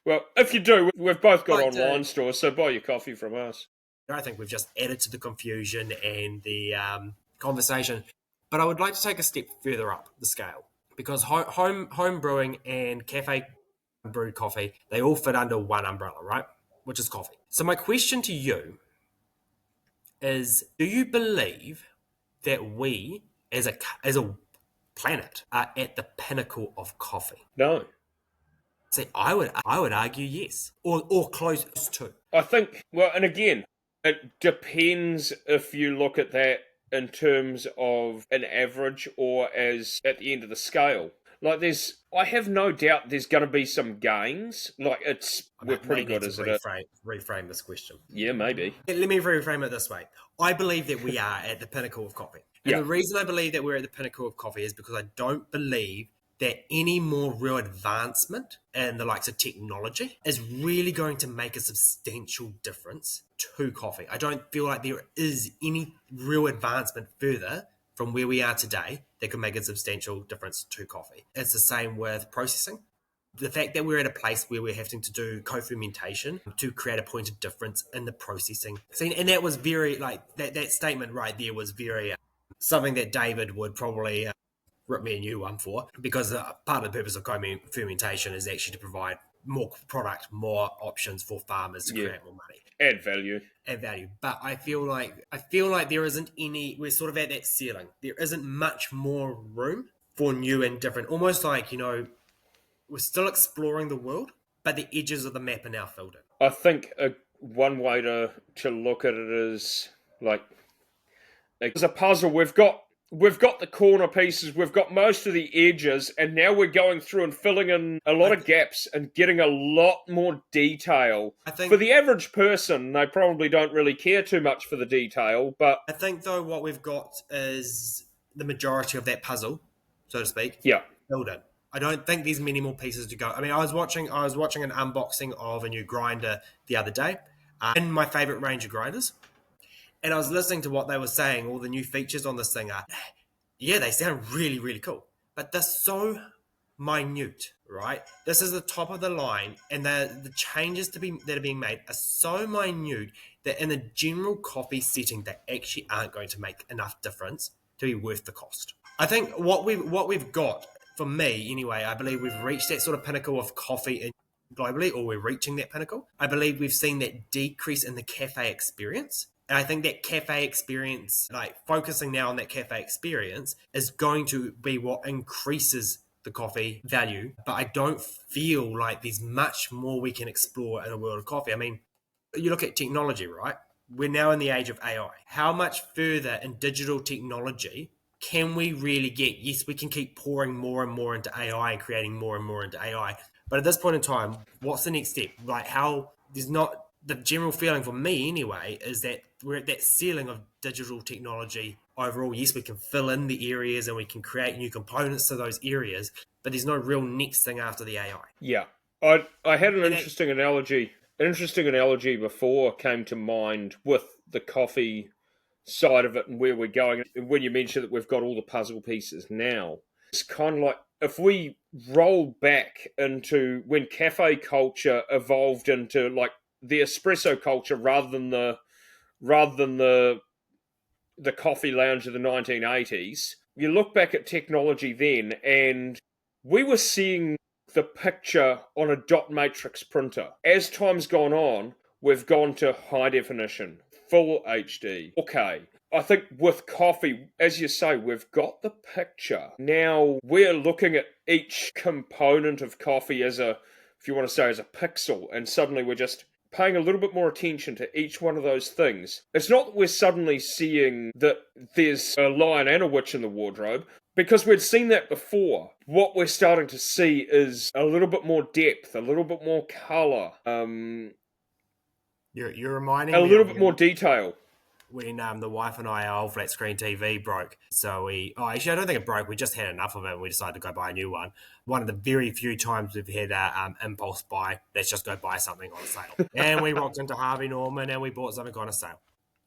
Well, if you do, we've both got online stores, so buy your coffee from us. I think we've just added to the confusion and the conversation. But I would like to take a step further up the scale because home brewing and cafe brewed coffee, they all fit under one umbrella, right? Which is coffee. So my question to you is, do you believe that we as a planet are at the pinnacle of coffee? No. See, I would argue yes, or close to. I think, well, and again, it depends if you look at that in terms of an average or as at the end of the scale. Like I have no doubt there's going to be some gains. Like we're pretty good, isn't it? Reframe this question. Yeah, maybe. Let me reframe it this way. I believe that we are at the pinnacle of coffee. And the reason I believe that we're at the pinnacle of coffee is because I don't believe that any more real advancement in the likes of technology is really going to make a substantial difference to coffee. I don't feel like there is any real advancement further from where we are today that could make a substantial difference to coffee. It's the same with processing. The fact that we're at a place where we're having to do co-fermentation to create a point of difference in the processing. And that was very, that statement right there was very something that David would probably rip me a new one for, because part of the purpose of co-fermentation is actually to provide more product, more options for farmers to create more money. Add value. But I feel like there isn't any, we're sort of at that ceiling. There isn't much more room for new and different, almost like, we're still exploring the world, but the edges of the map are now filled in. I think one way to look at it is like It's a puzzle. We've got the corner pieces, we've got most of the edges, and now we're going through and filling in a lot of gaps and getting a lot more detail. I think for the average person, they probably don't really care too much for the detail, but I think though what we've got is the majority of that puzzle, so to speak, yeah, filled in. I don't think there's many more pieces to go. I mean, I was watching an unboxing of a new grinder the other day, in my favorite range of grinders, and I was listening to what they were saying. All the new features on this thing are, yeah, they sound really, really cool, but they're so minute, right? This is the top of the line, and the changes that are being made are so minute that in a general coffee setting, they actually aren't going to make enough difference to be worth the cost. I think what we've got, for me anyway, I believe we've reached that sort of pinnacle of coffee globally, or we're reaching that pinnacle. I believe we've seen that decrease in the cafe experience. And I think that cafe experience, like focusing now on that cafe experience, is going to be what increases the coffee value. But I don't feel like there's much more we can explore in a world of coffee. I mean, you look at technology, right? We're now in the age of AI. How much further in digital technology can we really get? Yes, we can keep pouring more and more into AI and creating more and more into AI. But at this point in time, what's the next step? Like, how there's not the general feeling for me anyway is that we're at that ceiling of digital technology overall. Yes, we can fill in the areas and we can create new components to those areas, but there's no real next thing after the AI. yeah. I had an And interesting analogy. An interesting analogy before came to mind with the coffee side of it and where we're going. And when you mentioned that we've got all the puzzle pieces now, it's kind of like if we roll back into when cafe culture evolved into like the espresso culture rather than the coffee lounge of the 1980s. You look back at technology then, and we were seeing the picture on a dot matrix printer. As time's gone on, we've gone to high definition, full HD. Okay, I think with coffee, as you say, we've got the picture. Now we're looking at each component of coffee as a, if you want to say, as a pixel, and suddenly we're just paying a little bit more attention to each one of those things. It's not that we're suddenly seeing that there's a lion and a witch in the wardrobe, because we'd seen that before. What we're starting to see is a little bit more depth, a little bit more colour, you're reminding a me little of bit more detail. when the wife and I, our old flat screen TV broke. So actually, I don't think it broke. We just had enough of it and we decided to go buy a new one. One of the very few times we've had impulse buy, let's just go buy something on a sale. And we rocked into Harvey Norman and we bought something on a sale.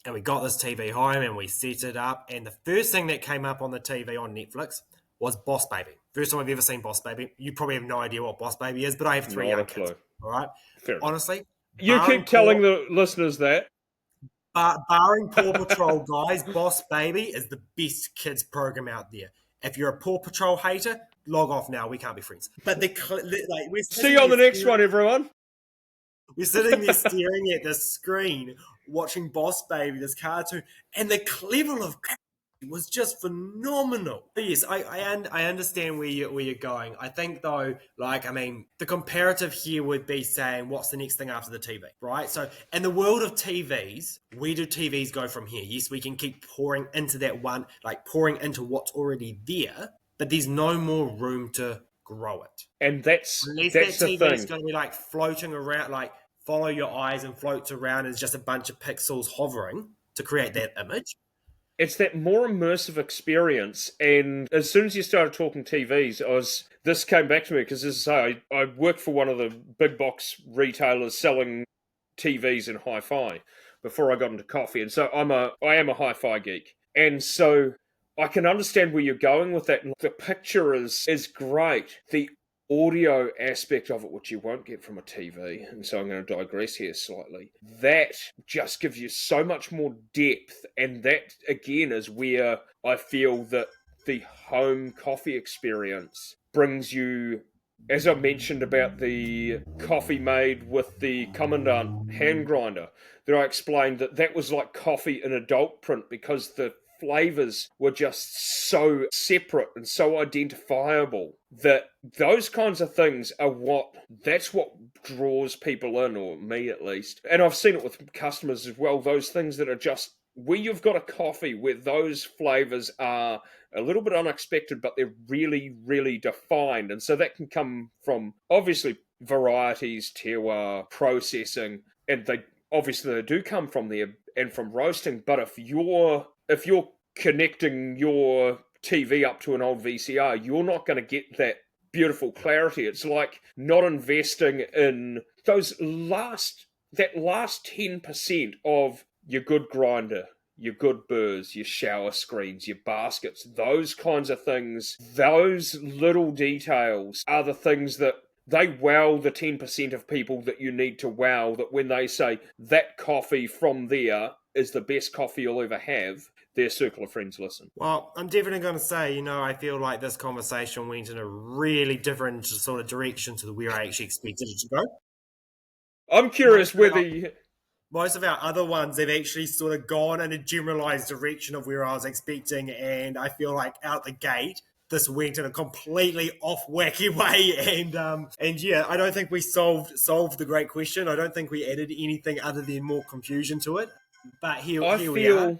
And we got this TV home and we set it up. And the first thing that came up on the TV on Netflix was Boss Baby. First time I've ever seen Boss Baby. You probably have no idea what Boss Baby is, but I have three young kids. All right? Fair enough. Honestly. You keep telling the listeners that. Barring Paw Patrol, guys, Boss Baby is the best kids program out there. If you're a Paw Patrol hater, log off now. We can't be friends. But we're see you on the next one, everyone. We're sitting there staring at the screen, watching Boss Baby, this cartoon, and the level of was just phenomenal. Yes, I understand where you're going. I think though, the comparative here would be saying what's the next thing after the TV, right? So in the world of TVs, where do TVs go from here? Yes, we can keep pouring into that one, like pouring into what's already there, but there's no more room to grow it. And that's unless that's that the TV thing. is going to be like floating around, like follow your eyes and floats around as just a bunch of pixels hovering to create that image. It's that more immersive experience, and as soon as you started talking TVs, this came back to me because, as I say, I worked for one of the big box retailers selling TVs and hi-fi before I got into coffee, and so I am a hi-fi geek, and so I can understand where you're going with that. The picture is great. The audio aspect of it, which you won't get from a TV, and so I'm going to digress here slightly, that just gives you so much more depth, and that again is where I feel that the home coffee experience brings you, as I mentioned about the coffee made with the Commandant hand grinder, that I explained that was like coffee in adult print because the flavors were just so separate and so identifiable that those kinds of things are that's what draws people in, or me at least. And I've seen it with customers as well, those things that are just where you've got a coffee where those flavors are a little bit unexpected, but they're really, really defined. And so that can come from obviously varieties, terroir, processing, and they do come from there and from roasting. But if you're connecting your TV up to an old VCR, you're not going to get that beautiful clarity. It's like not investing in that last 10% of your good grinder, your good burrs, your shower screens, your baskets, those kinds of things. Those little details are the things that they wow the 10% of people that you need to wow, that when they say that coffee from there is the best coffee you'll ever have, their circle of friends listen. Well, I'm definitely going to say, I feel like this conversation went in a really different sort of direction to where I actually expected it to go. I'm curious whether most of our other ones have actually sort of gone in a generalized direction of where I was expecting, and I feel like out the gate, this went in a completely off wacky way, and yeah, I don't think we solved the great question. I don't think we added anything other than more confusion to it. But here we are.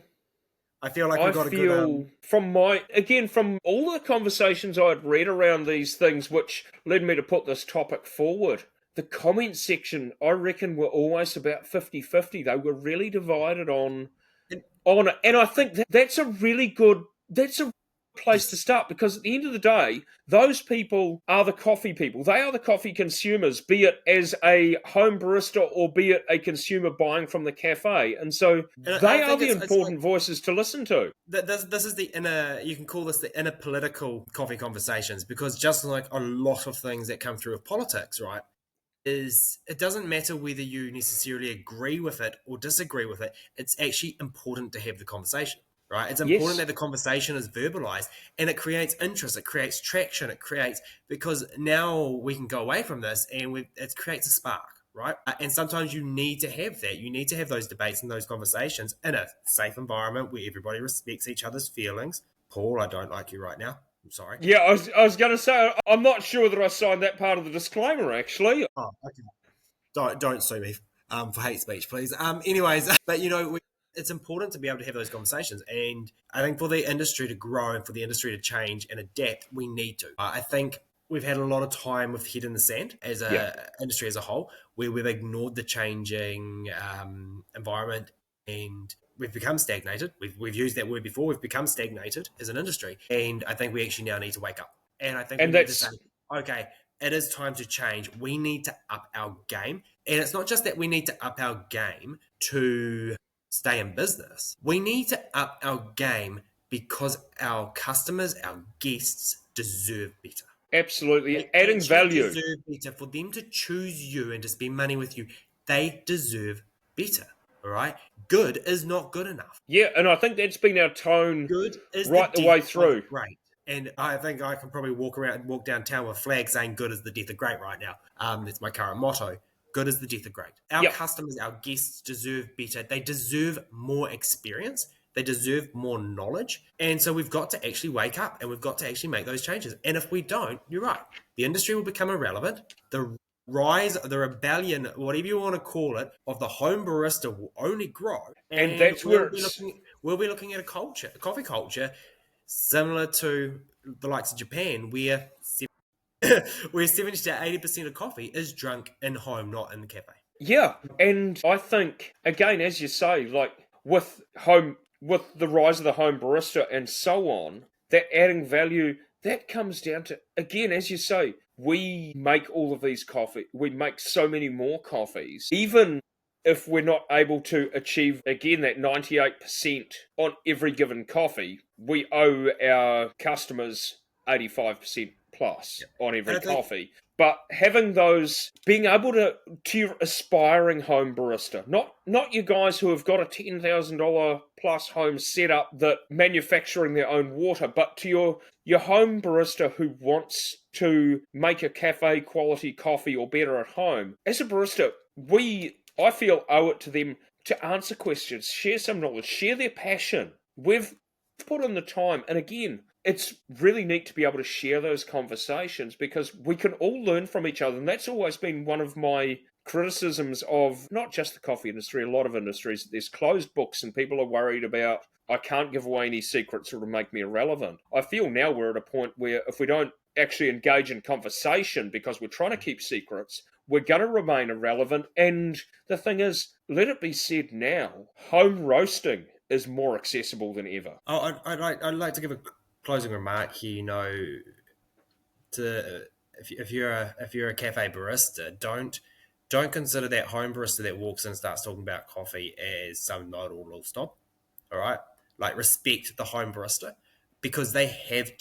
I feel like we got a good. From all the conversations I'd read around these things, which led me to put this topic forward, the comment section, I reckon, were almost about 50-50. They were really divided on it. And I think that's a place to start, because at the end of the day, those people are the coffee people. They are the coffee consumers, be it as a home barista or be it a consumer buying from the cafe. And so they are the important voices to listen to. This is the inner, you can call this the inner political coffee conversations, because just like a lot of things that come through with politics, right, is it doesn't matter whether you necessarily agree with it or disagree with it. It's actually important to have the conversation. Right? It's important that the conversation is verbalized, and it creates interest, it creates traction, because now we can go away from this and it creates a spark, right? And sometimes you need to have that. You need to have those debates and those conversations in a safe environment where everybody respects each other's feelings. Paul, I don't like you right now. I'm sorry. Yeah, I was going to say, I'm not sure that I signed that part of the disclaimer, actually. Oh, okay. Don't sue me for hate speech, please. Anyways, but it's important to be able to have those conversations. And I think for the industry to grow and for the industry to change and adapt, we need to. I think we've had a lot of time with head in the sand as an industry as a whole, where we've ignored the changing environment and we've become stagnated. We've used that word before. We've become stagnated as an industry. And I think we actually now need to wake up. And I think we need to say, okay, it is time to change. We need to up our game. And it's not just that we need to up our game to stay in business. We need to up our game because our customers, our guests deserve better. Absolutely. Adding value. They deserve better. For them to choose you and to spend money with you, they deserve better. All right? Good is not good enough. Yeah, and I think that's been our tone good is right the way through. Great. And I think I can probably walk downtown with a flag saying good is the death of great right now. It's my current motto. Good is the death of great. Our customers, our guests deserve better. They deserve more experience. They deserve more knowledge. And so we've got to actually wake up and we've got to actually make those changes. And if we don't, you're right. The industry will become irrelevant. The rise, the rebellion, whatever you want to call it, of the home barista will only grow. And that's where we'll be looking at a coffee culture, similar to the likes of Japan, where 70 to 80% of coffee is drunk in home, not in the cafe. Yeah, and I think, again, as you say, like with the rise of the home barista and so on, that adding value, that comes down to, again, as you say, we make all of these coffee, we make so many more coffees, even if we're not able to achieve, again, that 98% on every given coffee, we owe our customers 85% plus on every coffee. But having those, being able to your aspiring home barista, not you guys who have got a $10,000 plus home setup that manufacturing their own water, but to your home barista who wants to make a cafe quality coffee or better at home. As a barista, I feel owe it to them to answer questions, share some knowledge, share their passion. We've put in the time, and again, it's really neat to be able to share those conversations because we can all learn from each other. And that's always been one of my criticisms of not just the coffee industry, a lot of industries. There's closed books and people are worried about, I can't give away any secrets or it'll make me irrelevant. I feel now we're at a point where if we don't actually engage in conversation because we're trying to keep secrets, we're going to remain irrelevant. And the thing is, let it be said now, home roasting is more accessible than ever. I'd like to give a closing remark here. To if you're a cafe barista, don't consider that home barista that walks in and starts talking about coffee as some know-it-all stop. All right, like respect the home barista because they have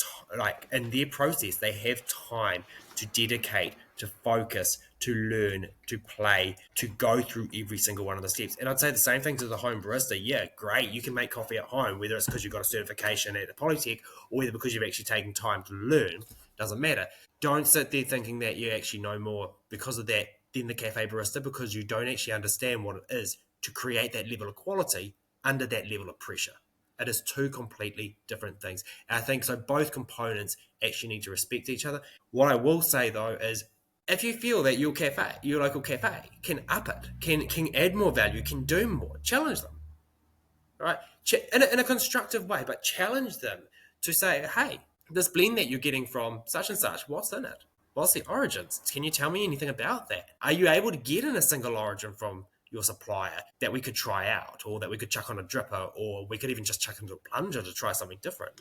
in their process they have time to dedicate, to focus, to learn, to play, to go through every single one of the steps. And I'd say the same thing to the home barista. Yeah, great, you can make coffee at home, whether it's because you've got a certification at the Polytech or whether because you've actually taken time to learn. Doesn't matter. Don't sit there thinking that you actually know more because of that than the cafe barista, because you don't actually understand what it is to create that level of quality under that level of pressure. It is two completely different things. And I think so both components actually need to respect each other. What I will say though is if you feel that your local cafe can up it, can add more value, can do more, challenge them. Right? In a constructive way, but challenge them to say, hey, this blend that you're getting from such and such, what's in it? What's the origins? Can you tell me anything about that? Are you able to get in a single origin from your supplier that we could try out, or that we could chuck on a dripper, or we could even just chuck into a plunger to try something different?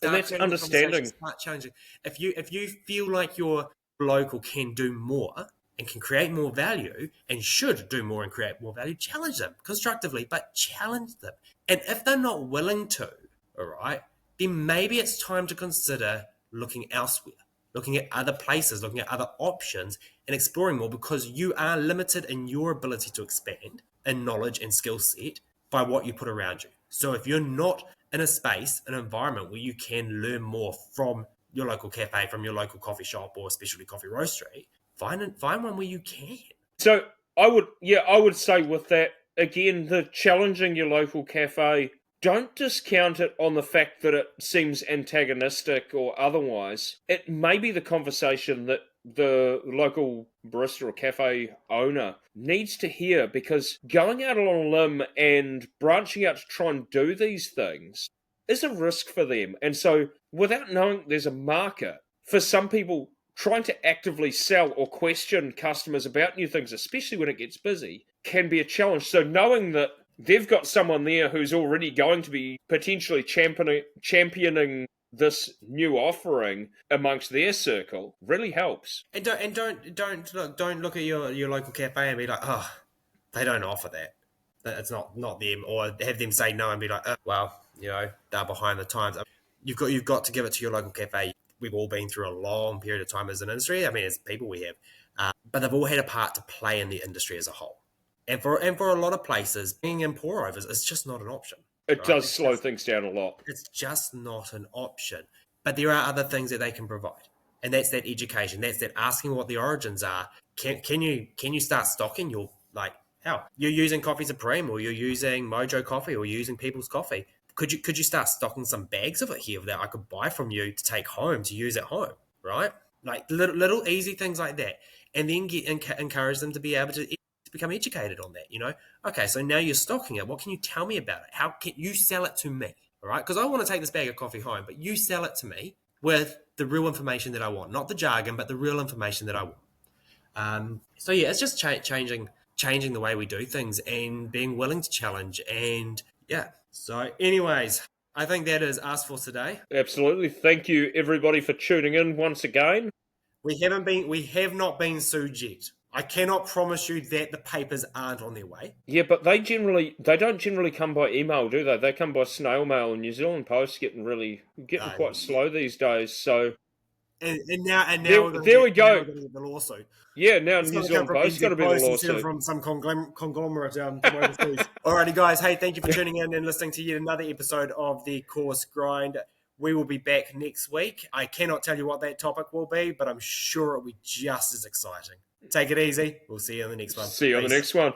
And that's understanding. Start challenging. If you feel like your local can do more and can create more value and should do more and create more value, challenge them constructively, but challenge them. And if they're not willing to, all right, then maybe it's time to consider looking elsewhere, looking at other places, looking at other options and exploring more, because you are limited in your ability to expand in knowledge and skill set by what you put around you. So if you're not in a space, an environment where you can learn more from your local cafe, from your local coffee shop or specialty coffee roastery, find one where you can. So I would say with that, again, the challenging your local cafe, don't discount it on the fact that it seems antagonistic or otherwise. It may be the conversation that the local barista or cafe owner needs to hear, because going out on a limb and branching out to try and do these things is a risk for them. And so without knowing there's a market, for some people, trying to actively sell or question customers about new things, especially when it gets busy, can be a challenge. So knowing that they've got someone there who's already going to be potentially championing this new offering amongst their circle really helps. And don't look at your local cafe and be like, oh, they don't offer that. It's not them, or have them say no and be like, oh, well, they're behind the times. You've got to give it to your local cafe. We've all been through a long period of time as an industry. I mean, as people we have, but they've all had a part to play in the industry as a whole. And for a lot of places, being in pour overs is just not an option. It does slow things down a lot. It's just not an option. But there are other things that they can provide, and that's that education. That's that asking what the origins are. Can you start stocking your, like, how you're using Coffee Supreme, or you're using Mojo Coffee, or you're using People's Coffee? Could you start stocking some bags of it here that I could buy from you to take home to use at home, right? Like little easy things like that, and then encourage them to be able to become educated on that. Okay, so now you're stocking it. What can you tell me about it? How can you sell it to me? All right, because I want to take this bag of coffee home, but you sell it to me with the real information that I want, not the jargon, but the real information that I want. So yeah, it's just changing the way we do things and being willing to challenge. And yeah, so anyways, I think that is us for today. Absolutely. Thank you everybody for tuning in once again. We have not been sued yet. I cannot promise you that the papers aren't on their way. Yeah, but they don't generally come by email, do they? They come by snail mail, and New Zealand Post getting quite slow these days. So, and now there we go. The lawsuit. Yeah, now New Zealand Post got to be the lawsuit from some conglomerate from overseas. Alrighty, guys. Hey, thank you for tuning in and listening to yet another episode of the Course Grind. We will be back next week. I cannot tell you what that topic will be, but I'm sure it'll be just as exciting. Take it easy. We'll see you on the next one. See you on the next one.